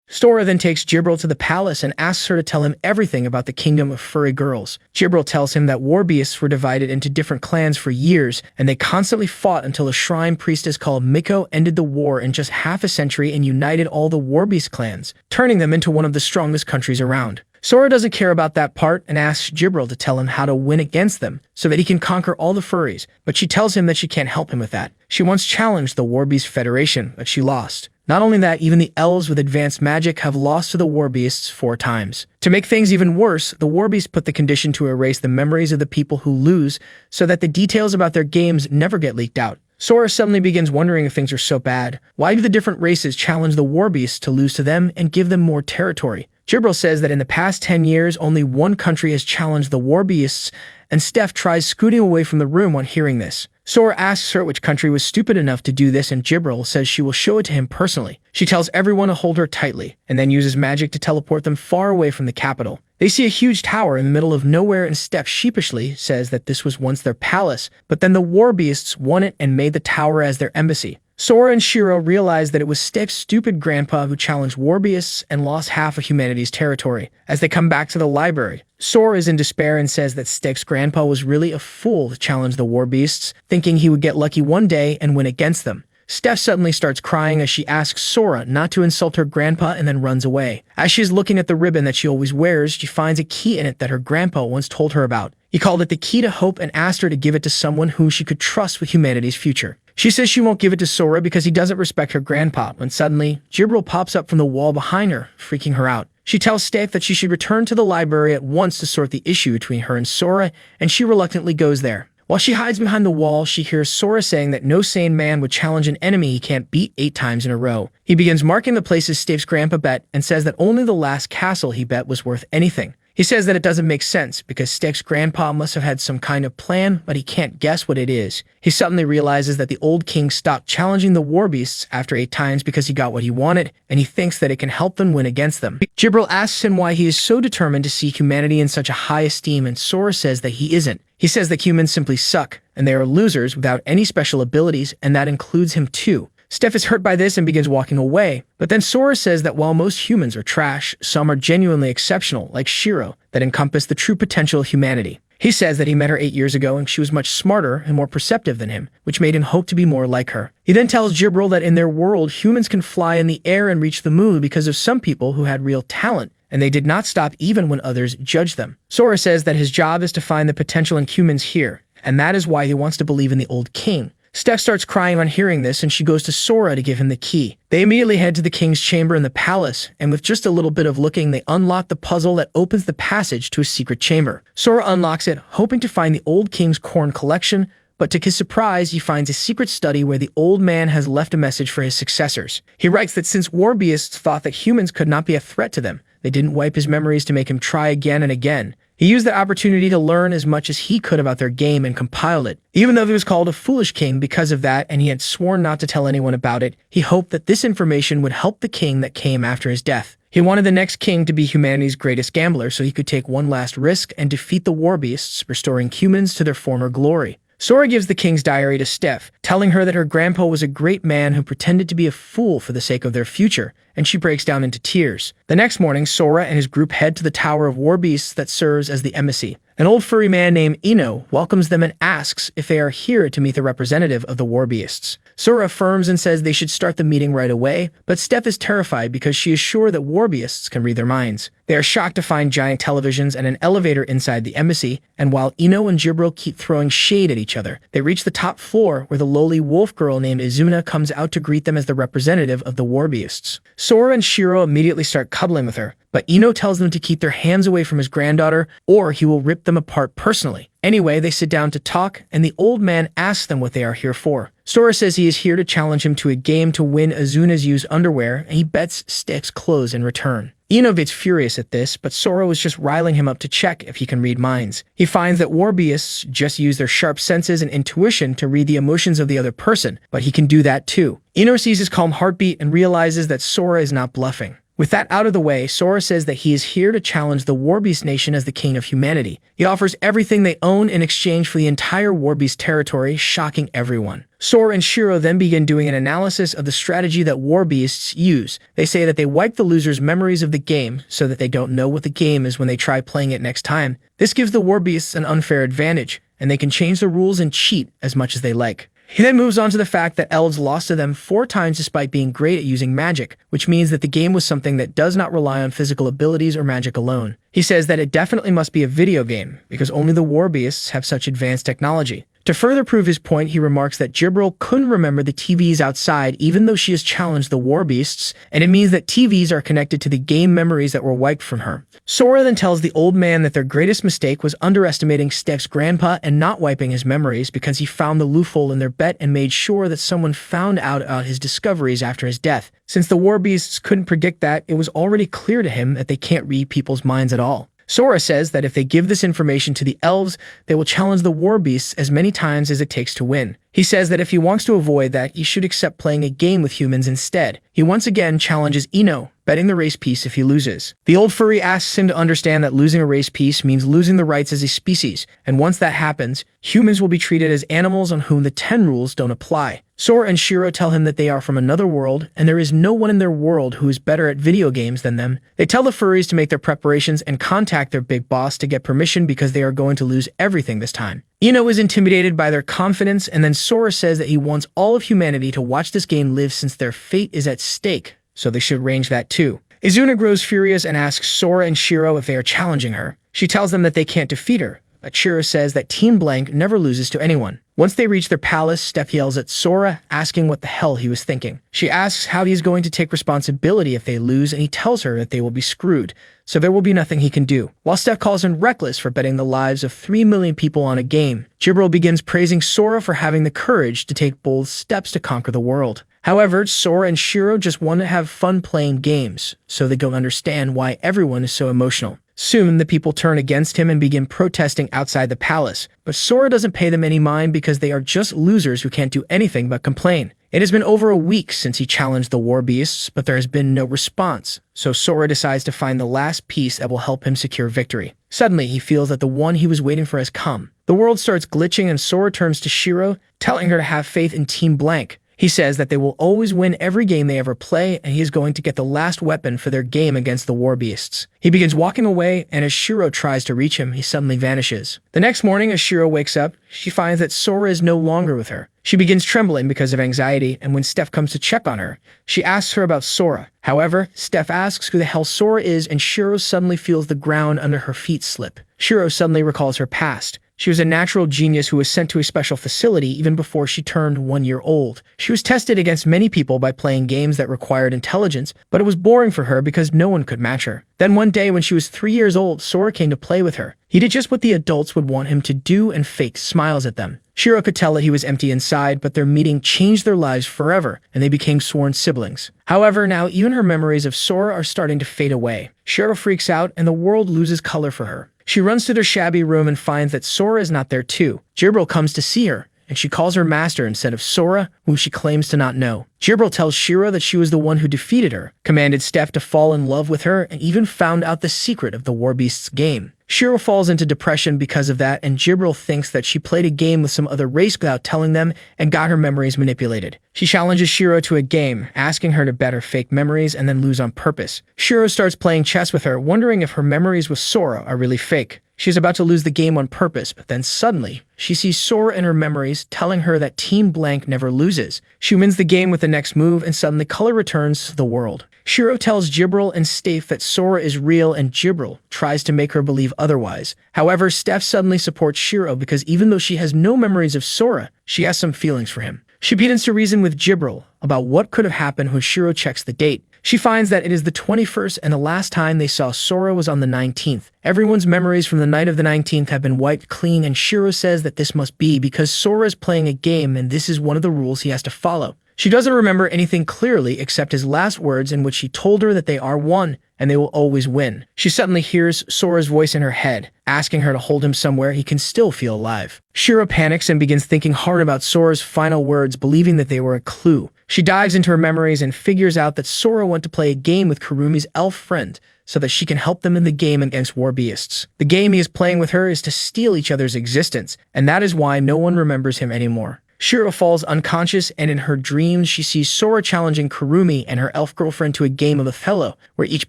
Sora then takes Gibril to the palace and asks her to tell him everything about the kingdom of furry girls. Gibril tells him that war beasts were divided into different clans for years, and they constantly fought until a shrine priestess called Miko ended the war in just half a century and united all the war beast clans, turning them into one of the strongest countries around. Sora doesn't care about that part and asks Gibril to tell him how to win against them so that he can conquer all the furries, but she tells him that she can't help him with that. She once challenged the War Beast Federation, but she lost. Not only that, even the elves with advanced magic have lost to the war beasts 4 times. To make things even worse, the war beasts put the condition to erase the memories of the people who lose so that the details about their games never get leaked out. Sora suddenly begins wondering if things are so bad. Why do the different races challenge the war beasts to lose to them and give them more territory? Gibril says that in the past 10 years, only one country has challenged the war beasts, and Steph tries scooting away from the room on hearing this. Sora asks her which country was stupid enough to do this, and Gibril says she will show it to him personally. She tells everyone to hold her tightly, and then uses magic to teleport them far away from the capital. They see a huge tower in the middle of nowhere, and Steph sheepishly says that this was once their palace, but then the war beasts won it and made the tower as their embassy. Sora and Shiro realize that it was Steph's stupid grandpa who challenged war beasts and lost half of humanity's territory. As they come back to the library, Sora is in despair and says that Steph's grandpa was really a fool to challenge the war beasts, thinking he would get lucky one day and win against them. Steph suddenly starts crying as she asks Sora not to insult her grandpa and then runs away. As she is looking at the ribbon that she always wears, she finds a key in it that her grandpa once told her about. He called it the key to hope and asked her to give it to someone who she could trust with humanity's future. She says she won't give it to Sora because he doesn't respect her grandpa, when suddenly, Gibril pops up from the wall behind her, freaking her out. She tells Steph that she should return to the library at once to sort the issue between her and Sora, and she reluctantly goes there. While she hides behind the wall, she hears Sora saying that no sane man would challenge an enemy he can't beat 8 times in a row. He begins marking the places Steph's grandpa bet and says that only the last castle he bet was worth anything. He says that it doesn't make sense because Steph's grandpa must have had some kind of plan, but he can't guess what it is. He suddenly realizes that the old king stopped challenging the war beasts after 8 times because he got what he wanted, and he thinks that it can help them win against them. Gibril asks him why he is so determined to see humanity in such a high esteem, and Sora says that he isn't. He says that humans simply suck, and they are losers without any special abilities, and that includes him too. Steph is hurt by this and begins walking away, but then Sora says that while most humans are trash, some are genuinely exceptional, like Shiro, that encompass the true potential of humanity. He says that he met her 8 years ago and she was much smarter and more perceptive than him, which made him hope to be more like her. He then tells Gibril that in their world, humans can fly in the air and reach the moon because of some people who had real talent, and they did not stop even when others judged them. Sora says that his job is to find the potential in humans here, and that is why he wants to believe in the old king. Steph starts crying on hearing this, and she goes to Sora to give him the key. They immediately head to the king's chamber in the palace, and with just a little bit of looking, they unlock the puzzle that opens the passage to a secret chamber. Sora unlocks it, hoping to find the old king's corn collection, but to his surprise, he finds a secret study where the old man has left a message for his successors. He writes that since war beasts thought that humans could not be a threat to them, they didn't wipe his memories to make him try again and again. He used that opportunity to learn as much as he could about their game and compiled it. Even though he was called a foolish king because of that and he had sworn not to tell anyone about it, he hoped that this information would help the king that came after his death. He wanted the next king to be humanity's greatest gambler so he could take one last risk and defeat the war beasts, restoring humans to their former glory. Sora gives the king's diary to Steph, telling her that her grandpa was a great man who pretended to be a fool for the sake of their future, and she breaks down into tears. The next morning, Sora and his group head to the Tower of War Beasts that serves as the embassy. An old furry man named Ino welcomes them and asks if they are here to meet the representative of the war beasts. Sora affirms and says they should start the meeting right away, but Steph is terrified because she is sure that war beasts can read their minds. They are shocked to find giant televisions and an elevator inside the embassy, and while Ino and Gibril keep throwing shade at each other, they reach the top floor where the lowly wolf girl named Izuna comes out to greet them as the representative of the war beasts. Sora and Shiro immediately start cuddling with her, but Ino tells them to keep their hands away from his granddaughter or he will rip them apart personally. Anyway, they sit down to talk, and the old man asks them what they are here for. Sora says he is here to challenge him to a game to win Izuna's used underwear, and he bets Steph's clothes in return. Ino gets furious at this, but Sora was just riling him up to check if he can read minds. He finds that war beasts just use their sharp senses and intuition to read the emotions of the other person, but he can do that too. Ino sees his calm heartbeat and realizes that Sora is not bluffing. With that out of the way, Sora says that he is here to challenge the Warbeast Nation as the king of humanity. He offers everything they own in exchange for the entire Warbeast territory, shocking everyone. Sora and Shiro then begin doing an analysis of the strategy that Warbeasts use. They say that they wipe the loser's memories of the game so that they don't know what the game is when they try playing it next time. This gives the Warbeasts an unfair advantage, and they can change the rules and cheat as much as they like. He then moves on to the fact that elves lost to them 4 times despite being great at using magic, which means that the game was something that does not rely on physical abilities or magic alone. He says that it definitely must be a video game, because only the Warbeasts have such advanced technology. To further prove his point, he remarks that Jibril couldn't remember the TVs outside even though she has challenged the Warbeasts, and it means that TVs are connected to the game memories that were wiped from her. Sora then tells the old man that their greatest mistake was underestimating Steph's grandpa and not wiping his memories because he found the loophole in their bet and made sure that someone found out about his discoveries after his death. Since the Warbeasts couldn't predict that, it was already clear to him that they can't read people's minds at all. Sora says that if they give this information to the elves, they will challenge the Warbeasts as many times as it takes to win. He says that if he wants to avoid that, he should accept playing a game with humans instead. He once again challenges Ino, betting the race piece if he loses. The old furry asks him to understand that losing a race piece means losing the rights as a species, and once that happens, humans will be treated as animals on whom the 10 rules don't apply. Sora and Shiro tell him that they are from another world, and there is no one in their world who is better at video games than them. They tell the furries to make their preparations and contact their big boss to get permission because they are going to lose everything this time. Ino is intimidated by their confidence, and then Sora says that he wants all of humanity to watch this game live since their fate is at stake, so they should arrange that too. Izuna grows furious and asks Sora and Shiro if they are challenging her. She tells them that they can't defeat her, but Shiro says that Team Blank never loses to anyone. Once they reach their palace, Steph yells at Sora, asking what the hell he was thinking. She asks how he's going to take responsibility if they lose, and he tells her that they will be screwed, so there will be nothing he can do. While Steph calls him reckless for betting the lives of 3 million people on a game, Jibril begins praising Sora for having the courage to take bold steps to conquer the world. However, Sora and Shiro just want to have fun playing games, so they don't understand why everyone is so emotional. Soon, the people turn against him and begin protesting outside the palace, but Sora doesn't pay them any mind because they are just losers who can't do anything but complain. It has been over a week since he challenged the Warbeasts, but there has been no response, so Sora decides to find the last piece that will help him secure victory. Suddenly, he feels that the one he was waiting for has come. The world starts glitching and Sora turns to Shiro, telling her to have faith in Team Blank. He says that they will always win every game they ever play, and he is going to get the last weapon for their game against the Warbeasts. He begins walking away, and as Shiro tries to reach him, he suddenly vanishes. The next morning, as Shiro wakes up, she finds that Sora is no longer with her. She begins trembling because of anxiety, and when Steph comes to check on her, she asks her about Sora. However, Steph asks who the hell Sora is, and Shiro suddenly feels the ground under her feet slip. Shiro suddenly recalls her past. She was a natural genius who was sent to a special facility even before she turned 1 year old. She was tested against many people by playing games that required intelligence, but it was boring for her because no one could match her. Then one day when she was 3 years old, Sora came to play with her. He did just what the adults would want him to do and faked smiles at them. Shiro could tell that he was empty inside, but their meeting changed their lives forever, and they became sworn siblings. However, now even her memories of Sora are starting to fade away. Shiro freaks out, and the world loses color for her. She runs to their shabby room and finds that Sora is not there too. Jibril comes to see her, and she calls her master instead of Sora, whom she claims to not know. Jibril tells Shiro that she was the one who defeated her, commanded Steph to fall in love with her, and even found out the secret of the Warbeasts game. Shiro falls into depression because of that, and Jibril thinks that she played a game with some other race without telling them and got her memories manipulated. She challenges Shiro to a game, asking her to bet her fake memories and then lose on purpose. Shiro starts playing chess with her, wondering if her memories with Sora are really fake. She's about to lose the game on purpose, but then suddenly, she sees Sora in her memories telling her that Team Blank never loses. She wins the game with the next move, and suddenly color returns to the world. Shiro tells Jibril and Steph that Sora is real, and Jibril tries to make her believe otherwise. However, Steph suddenly supports Shiro because even though she has no memories of Sora, she has some feelings for him. She begins to reason with Jibril about what could have happened when Shiro checks the date. She finds that it is the 21st and the last time they saw Sora was on the 19th. Everyone's memories from the night of the 19th have been wiped clean, and Shiro says that this must be because Sora is playing a game and this is one of the rules he has to follow. She doesn't remember anything clearly except his last words in which he told her that they are one and they will always win. She suddenly hears Sora's voice in her head, asking her to hold him somewhere he can still feel alive. Shiro panics and begins thinking hard about Sora's final words, believing that they were a clue. She dives into her memories and figures out that Sora went to play a game with Kurumi's elf friend so that she can help them in the game against war beasts. The game he is playing with her is to steal each other's existence, and that is why no one remembers him anymore. Shiro falls unconscious, and in her dreams, she sees Sora challenging Kurumi and her elf girlfriend to a game of Othello, where each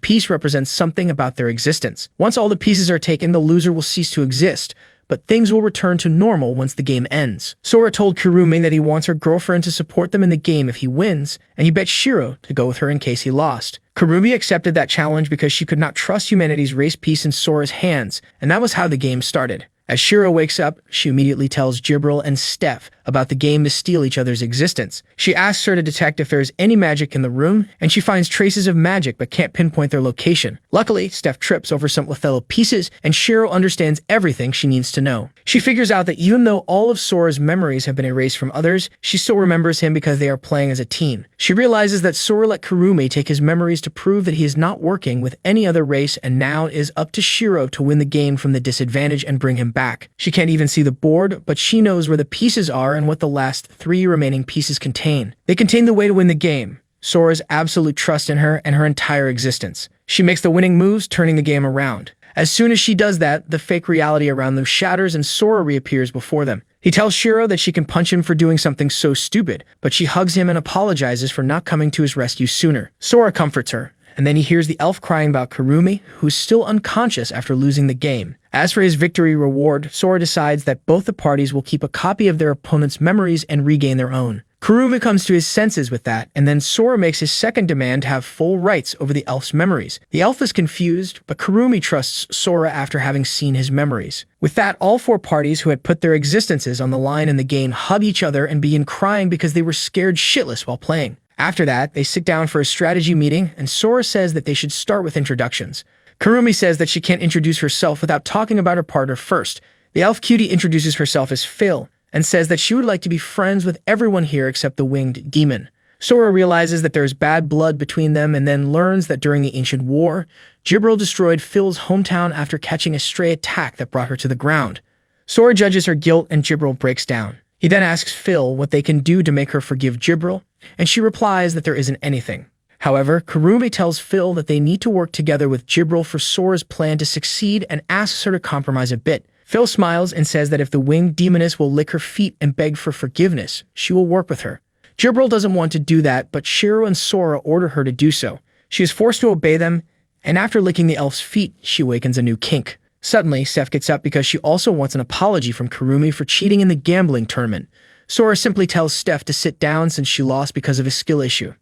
piece represents something about their existence. Once all the pieces are taken, the loser will cease to exist, but things will return to normal once the game ends. Sora told Kurumi that he wants her girlfriend to support them in the game if he wins, and he bet Shiro to go with her in case he lost. Kurumi accepted that challenge because she could not trust humanity's race piece in Sora's hands, and that was how the game started. As Shiro wakes up, she immediately tells Jibril and Steph about the game to steal each other's existence. She asks her to detect if there is any magic in the room, and she finds traces of magic but can't pinpoint their location. Luckily, Steph trips over some Othello pieces, and Shiro understands everything she needs to know. She figures out that even though all of Sora's memories have been erased from others, she still remembers him because they are playing as a team. She realizes that Sora let Kurumi take his memories to prove that he is not working with any other race, and now it is up to Shiro to win the game from the disadvantage and bring him back. She can't even see the board, but she knows where the pieces are and what the last 3 remaining pieces contain. They contain the way to win the game, Sora's absolute trust in her and her entire existence. She makes the winning moves, turning the game around. As soon as she does that, the fake reality around them shatters and Sora reappears before them. He tells Shiro that she can punch him for doing something so stupid, but she hugs him and apologizes for not coming to his rescue sooner. Sora comforts her, and then he hears the elf crying about Kurumi, who's still unconscious after losing the game. As for his victory reward, Sora decides that both the parties will keep a copy of their opponent's memories and regain their own. Kurumi comes to his senses with that, and then Sora makes his second demand to have full rights over the elf's memories. The elf is confused, but Kurumi trusts Sora after having seen his memories. With that, all 4 parties who had put their existences on the line in the game hug each other and begin crying because they were scared shitless while playing. After that, they sit down for a strategy meeting, and Sora says that they should start with introductions. Kurumi says that she can't introduce herself without talking about her partner first. The elf cutie introduces herself as Phil, and says that she would like to be friends with everyone here except the winged demon. Sora realizes that there is bad blood between them and then learns that during the ancient war, Jibril destroyed Phil's hometown after catching a stray attack that brought her to the ground. Sora judges her guilt and Jibril breaks down. He then asks Phil what they can do to make her forgive Jibril, and she replies that there isn't anything. However, Kurumi tells Phil that they need to work together with Jibril for Sora's plan to succeed and asks her to compromise a bit. Phil smiles and says that if the winged demoness will lick her feet and beg for forgiveness, she will work with her. Jibril doesn't want to do that, but Shiro and Sora order her to do so. She is forced to obey them, and after licking the elf's feet, she awakens a new kink. Suddenly, Steph gets up because she also wants an apology from Kurumi for cheating in the gambling tournament. Sora simply tells Steph to sit down since she lost because of a skill issue.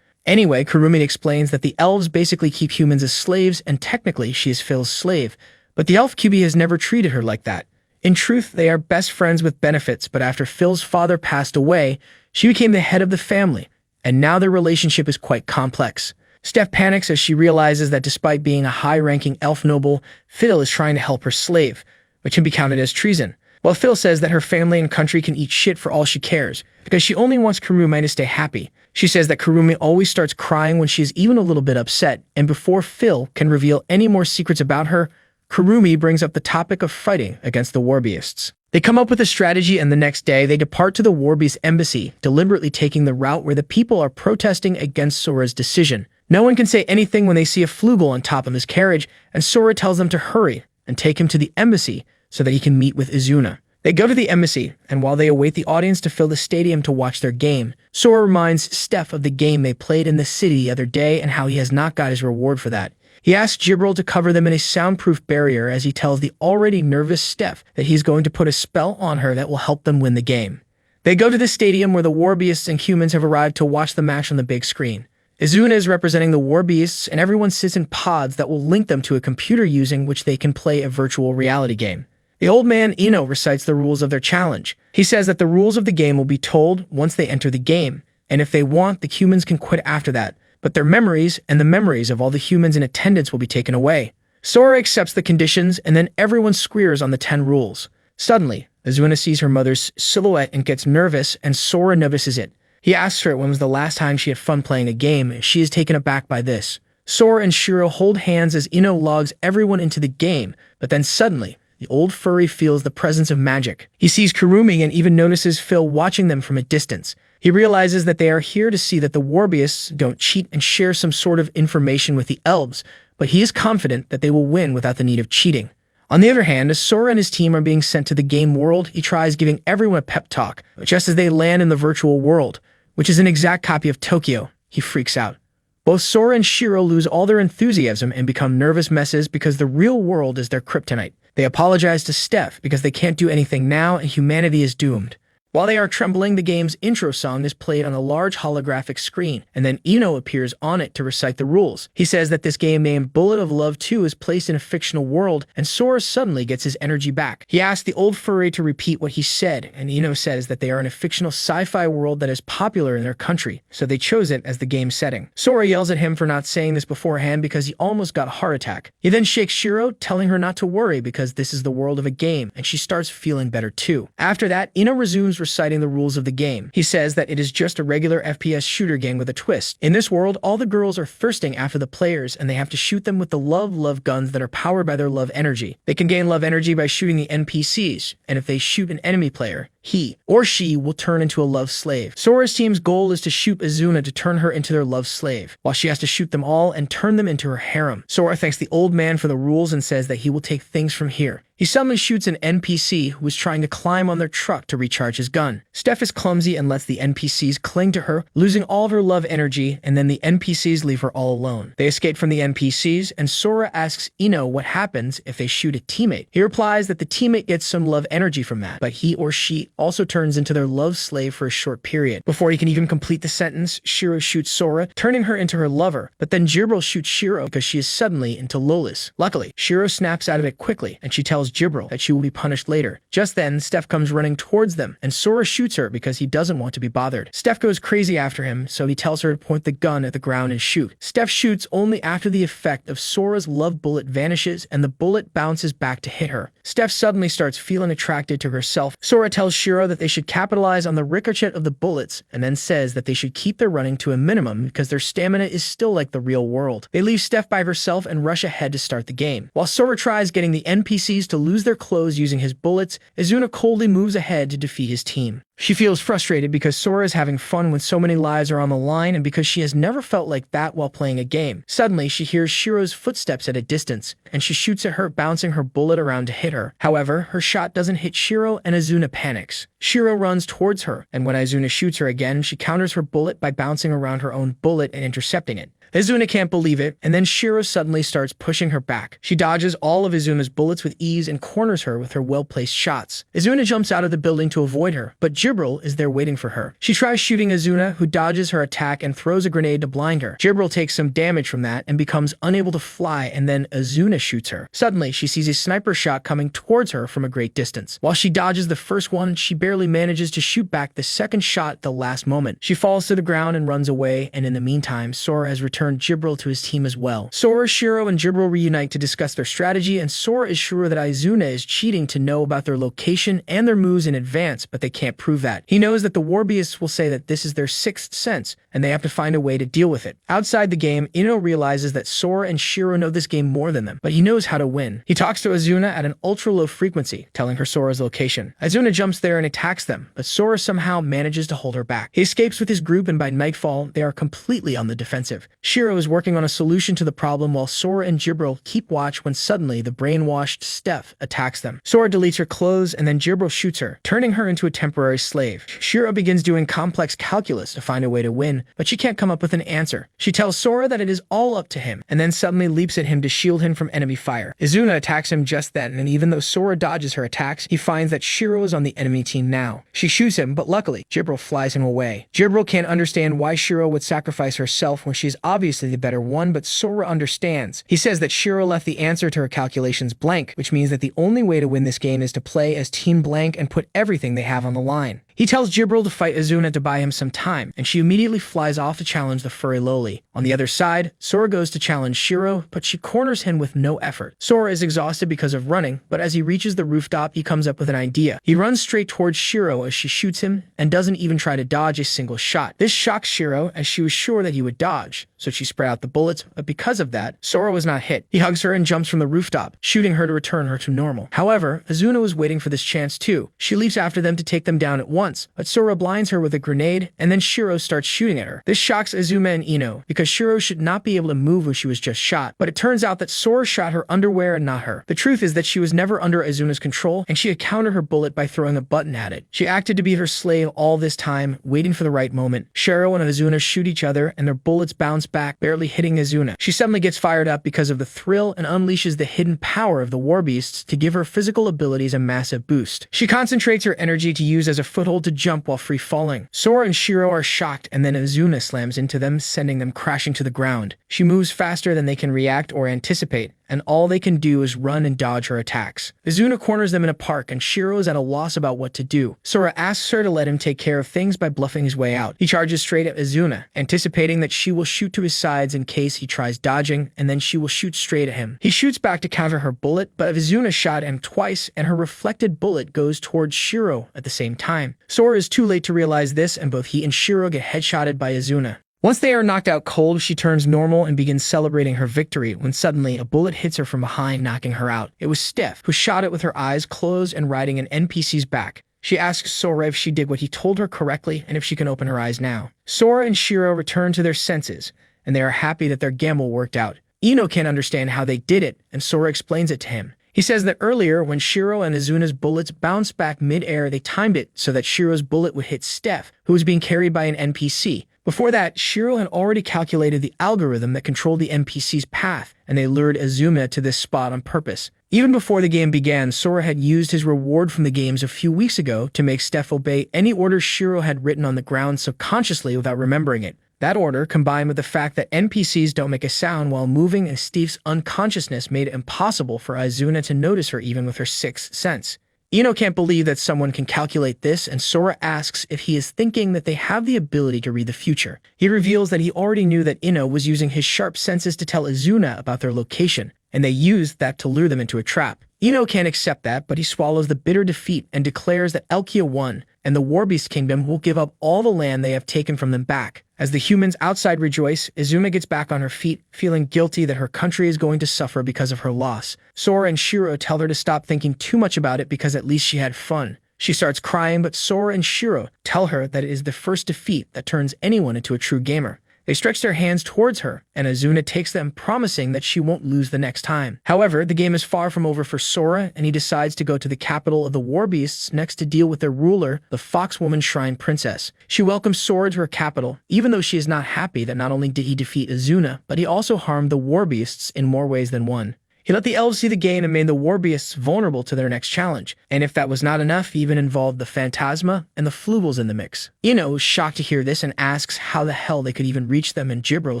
Anyway, Kurumi explains that the elves basically keep humans as slaves, and technically she is Phil's slave, but the elf QB has never treated her like that. In truth, they are best friends with benefits, but after Phil's father passed away, she became the head of the family, and now their relationship is quite complex. Steph panics as she realizes that despite being a high-ranking elf noble, Phil is trying to help her slave, which can be counted as treason. While Phil says that her family and country can eat shit for all she cares, because she only wants Kurumi to stay happy. She says that Kurumi always starts crying when she is even a little bit upset, and before Phil can reveal any more secrets about her, Kurumi brings up the topic of fighting against the warbeasts. They come up with a strategy, and the next day they depart to the warbeast embassy, deliberately taking the route where the people are protesting against Sora's decision. No one can say anything when they see a flugel on top of his carriage, and Sora tells them to hurry and take him to the embassy so that he can meet with Izuna. They go to the embassy, and while they await the audience to fill the stadium to watch their game, Sora reminds Steph of the game they played in the city the other day and how he has not got his reward for that. He asks Jibril to cover them in a soundproof barrier as he tells the already nervous Steph that he's going to put a spell on her that will help them win the game. They go to the stadium where the warbeasts and humans have arrived to watch the match on the big screen. Izuna is representing the warbeasts, and everyone sits in pods that will link them to a computer using which they can play a virtual reality game. The old man Ino recites the rules of their challenge. He says that the rules of the game will be told once they enter the game, and if they want, the humans can quit after that, but their memories and the memories of all the humans in attendance will be taken away. Sora accepts the conditions, and then everyone squeers on the 10 rules. Suddenly, Izuna sees her mother's silhouette and gets nervous, and Sora notices it. He asks her when was the last time she had fun playing a game. She is taken aback by this. Sora and Shiro hold hands as Ino logs everyone into the game, but then suddenly, the old furry feels the presence of magic. He sees Kurumi and even notices Phil watching them from a distance. He realizes that they are here to see that the Warbeasts don't cheat and share some sort of information with the elves, but he is confident that they will win without the need of cheating. On the other hand, as Sora and his team are being sent to the game world, he tries giving everyone a pep talk, but just as they land in the virtual world, which is an exact copy of Tokyo, he freaks out. Both Sora and Shiro lose all their enthusiasm and become nervous messes because the real world is their kryptonite. They apologize to Steph because they can't do anything now and humanity is doomed. While they are trembling, the game's intro song is played on a large holographic screen, and then Ino appears on it to recite the rules. He says that this game named Bullet of Love 2 is placed in a fictional world, and Sora suddenly gets his energy back. He asks the old furry to repeat what he said, and Ino says that they are in a fictional sci-fi world that is popular in their country, so they chose it as the game setting. Sora yells at him for not saying this beforehand because he almost got a heart attack. He then shakes Shiro, telling her not to worry because this is the world of a game, and she starts feeling better too. After that, Ino resumes reciting the rules of the game. He says that it is just a regular FPS shooter game with a twist. In this world, all the girls are thirsting after the players, and they have to shoot them with the love guns that are powered by their love energy. They can gain love energy by shooting the NPCs, and if they shoot an enemy player, he or she will turn into a love slave. Sora's team's goal is to shoot Azuna to turn her into their love slave, while she has to shoot them all and turn them into her harem. Sora thanks the old man for the rules and says that he will take things from here. He suddenly shoots an NPC who is trying to climb on their truck to recharge his gun. Steph is clumsy and lets the NPCs cling to her, losing all of her love energy, and then the NPCs leave her all alone. They escape from the NPCs, and Sora asks Ino what happens if they shoot a teammate. He replies that the teammate gets some love energy from that, but he or she also turns into their love slave for a short period. Before he can even complete the sentence, Shiro shoots Sora, turning her into her lover, but then Jibril shoots Shiro because she is suddenly into Lolis. Luckily, Shiro snaps out of it quickly, and she tells Jibril that she will be punished later. Just then, Steph comes running towards them, and Sora shoots her because he doesn't want to be bothered. Steph goes crazy after him, so he tells her to point the gun at the ground and shoot. Steph shoots only after the effect of Sora's love bullet vanishes and the bullet bounces back to hit her. Steph suddenly starts feeling attracted to herself. Sora tells Shiro that they should capitalize on the ricochet of the bullets, and then says that they should keep their running to a minimum because their stamina is still like the real world. They leave Steph by herself and rush ahead to start the game. While Sora tries getting the NPCs to lose their clothes using his bullets, Azuna coldly moves ahead to defeat his team. She feels frustrated because Sora is having fun when so many lives are on the line and because she has never felt like that while playing a game. Suddenly, she hears Shiro's footsteps at a distance, and she shoots at her, bouncing her bullet around to hit her. However, her shot doesn't hit Shiro, and Azuna panics. Shiro runs towards her, and when Azuna shoots her again, she counters her bullet by bouncing around her own bullet and intercepting it. Azuna can't believe it, and then Shiro suddenly starts pushing her back. She dodges all of Azuna's bullets with ease and corners her with her well-placed shots. Azuna jumps out of the building to avoid her, but Jibril is there waiting for her. She tries shooting Azuna, who dodges her attack and throws a grenade to blind her. Jibril takes some damage from that and becomes unable to fly, and then Azuna shoots her. Suddenly, she sees a sniper shot coming towards her from a great distance. While she dodges the first one, she barely manages to shoot back the second shot at the last moment. She falls to the ground and runs away, and in the meantime, Sora has returned Jibril to his team as well. Sora, Shiro, and Jibril reunite to discuss their strategy, and Sora is sure that Azuna is cheating to know about their location and their moves in advance, but they can't prove that. He knows that the Warbeasts will say that this is their sixth sense, and they have to find a way to deal with it. Outside the game, Ino realizes that Sora and Shiro know this game more than them, but he knows how to win. He talks to Azuna at an ultra-low frequency, telling her Sora's location. Azuna jumps there and attacks them, but Sora somehow manages to hold her back. He escapes with his group, and by nightfall, they are completely on the defensive. Shiro is working on a solution to the problem while Sora and Jibril keep watch when suddenly the brainwashed Steph attacks them. Sora deletes her clothes, and then Jibril shoots her, turning her into a temporary slave. Shiro begins doing complex calculus to find a way to win, but she can't come up with an answer. She tells Sora that it is all up to him, and then suddenly leaps at him to shield him from enemy fire. Azuna attacks him just then, and even though Sora dodges her attacks, he finds that Shiro is on the enemy team now. She shoots him, but luckily, Jibril flies him away. Jibril can't understand why Shiro would sacrifice herself when she's obviously the better one, but Sora understands. He says that Shiro left the answer to her calculations blank, which means that the only way to win this game is to play as Team Blank and put everything they have on the line. He tells Jibril to fight Azuna to buy him some time, and she immediately flies off to challenge the furry loli. On the other side, Sora goes to challenge Shiro, but she corners him with no effort. Sora is exhausted because of running, but as he reaches the rooftop, he comes up with an idea. He runs straight towards Shiro as she shoots him, and doesn't even try to dodge a single shot. This shocks Shiro, as she was sure that he would dodge, so she spread out the bullets, but because of that, Sora was not hit. He hugs her and jumps from the rooftop, shooting her to return her to normal. However, Azuna was waiting for this chance too. She leaps after them to take them down at once, once, but Sora blinds her with a grenade, and then Shiro starts shooting at her. This shocks Azuma and Ino, because Shiro should not be able to move when she was just shot, but it turns out that Sora shot her underwear and not her. The truth is that she was never under Azuna's control, and she had countered her bullet by throwing a button at it. She acted to be her slave all this time, waiting for the right moment. Shiro and Azuna shoot each other, and their bullets bounce back, barely hitting Azuna. She suddenly gets fired up because of the thrill and unleashes the hidden power of the war beasts to give her physical abilities a massive boost. She concentrates her energy to use as a foothold to jump while free falling. Sora and Shiro are shocked, and then Azuna slams into them, sending them crashing to the ground. She moves faster than they can react or anticipate, and all they can do is run and dodge her attacks. Azuna corners them in a park, and Shiro is at a loss about what to do. Sora asks her to let him take care of things by bluffing his way out. He charges straight at Azuna, anticipating that she will shoot to his sides in case he tries dodging, and then she will shoot straight at him. He shoots back to counter her bullet, but Azuna shot him twice, and her reflected bullet goes towards Shiro at the same time. Sora is too late to realize this, and both he and Shiro get headshotted by Azuna. Once they are knocked out cold, she turns normal and begins celebrating her victory when suddenly a bullet hits her from behind, knocking her out. It was Steph, who shot it with her eyes closed and riding an NPC's back. She asks Sora if she did what he told her correctly and if she can open her eyes now. Sora and Shiro return to their senses, and they are happy that their gamble worked out. Ino can't understand how they did it, and Sora explains it to him. He says that earlier, when Shiro and Azuna's bullets bounced back mid-air, they timed it so that Shiro's bullet would hit Steph, who was being carried by an NPC. Before that, Shiro had already calculated the algorithm that controlled the NPC's path, and they lured Azuna to this spot on purpose. Even before the game began, Sora had used his reward from the games a few weeks ago to make Steph obey any order Shiro had written on the ground subconsciously without remembering it. That order, combined with the fact that NPCs don't make a sound while moving, and Steve's unconsciousness made it impossible for Azuna to notice her even with her sixth sense. Ino can't believe that someone can calculate this, and Sora asks if he is thinking that they have the ability to read the future. He reveals that he already knew that Ino was using his sharp senses to tell Azuna about their location, and they used that to lure them into a trap. Ino can't accept that, but he swallows the bitter defeat and declares that Elkia won, and the Warbeast Kingdom will give up all the land they have taken from them back. As the humans outside rejoice, Azuma gets back on her feet, feeling guilty that her country is going to suffer because of her loss. Sora and Shiro tell her to stop thinking too much about it because at least she had fun. She starts crying, but Sora and Shiro tell her that it is the first defeat that turns anyone into a true gamer. They stretch their hands towards her, and Azuna takes them, promising that she won't lose the next time. However, the game is far from over for Sora, and he decides to go to the capital of the Warbeasts next to deal with their ruler, the Foxwoman Shrine Princess. She welcomes Sora to her capital, even though she is not happy that not only did he defeat Azuna, but he also harmed the Warbeasts in more ways than one. He let the elves see the game and made the Warbeasts vulnerable to their next challenge, and if that was not enough, he even involved the Phantasma and the Flugels in the mix. Ino is shocked to hear this and asks how the hell they could even reach them, and Jibril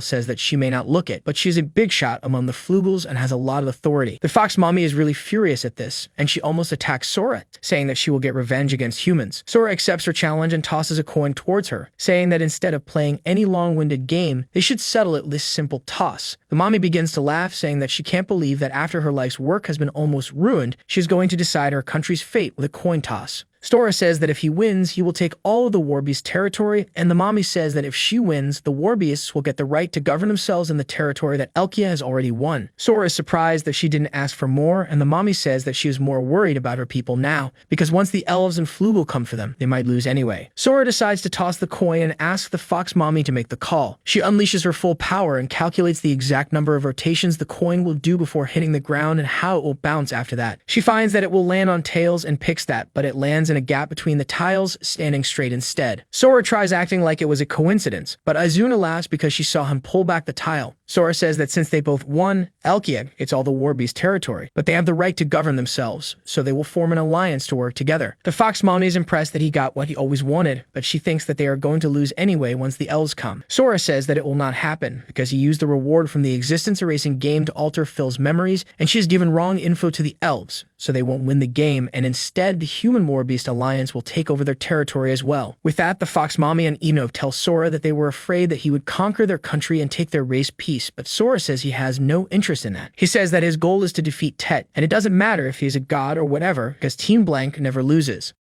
says that she may not look it, but she's a big shot among the Flugels and has a lot of authority. The Fox Mommy is really furious at this, and she almost attacks Sora, saying that she will get revenge against humans. Sora accepts her challenge and tosses a coin towards her, saying that instead of playing any long-winded game, they should settle it with this simple toss. The mommy begins to laugh, saying that she can't believe that after her life's work has been almost ruined, she's going to decide her country's fate with a coin toss. Sora says that if he wins, he will take all of the Warbeast territory, and the mommy says that if she wins, the Warbeasts will get the right to govern themselves in the territory that Elkia has already won. Sora is surprised that she didn't ask for more, and the mommy says that she is more worried about her people now, because once the elves and Flugel come for them, they might lose anyway. Sora decides to toss the coin and asks the Fox Mommy to make the call. She unleashes her full power and calculates the exact number of rotations the coin will do before hitting the ground and how it will bounce after that. She finds that it will land on tails and picks that, but it lands in a gap between the tiles, standing straight instead. Sora tries acting like it was a coincidence, but Azuna laughs because she saw him pull back the tile. Sora says that since they both won, Elkia gets all the Warbeast territory, but they have the right to govern themselves, so they will form an alliance to work together. The Fox Mommy is impressed that he got what he always wanted, but she thinks that they are going to lose anyway once the elves come. Sora says that it will not happen, because he used the reward from the existence erasing game to alter Phil's memories, and she has given wrong info to the elves, so they won't win the game, and instead the human Warbeast alliance will take over their territory as well. With that, the Fox Mommy and Ino tell Sora that they were afraid that he would conquer their country and take their race peace, but Sora says he has no interest in that. He says that his goal is to defeat Tet, and it doesn't matter if he is a god or whatever, because Team Blank never loses.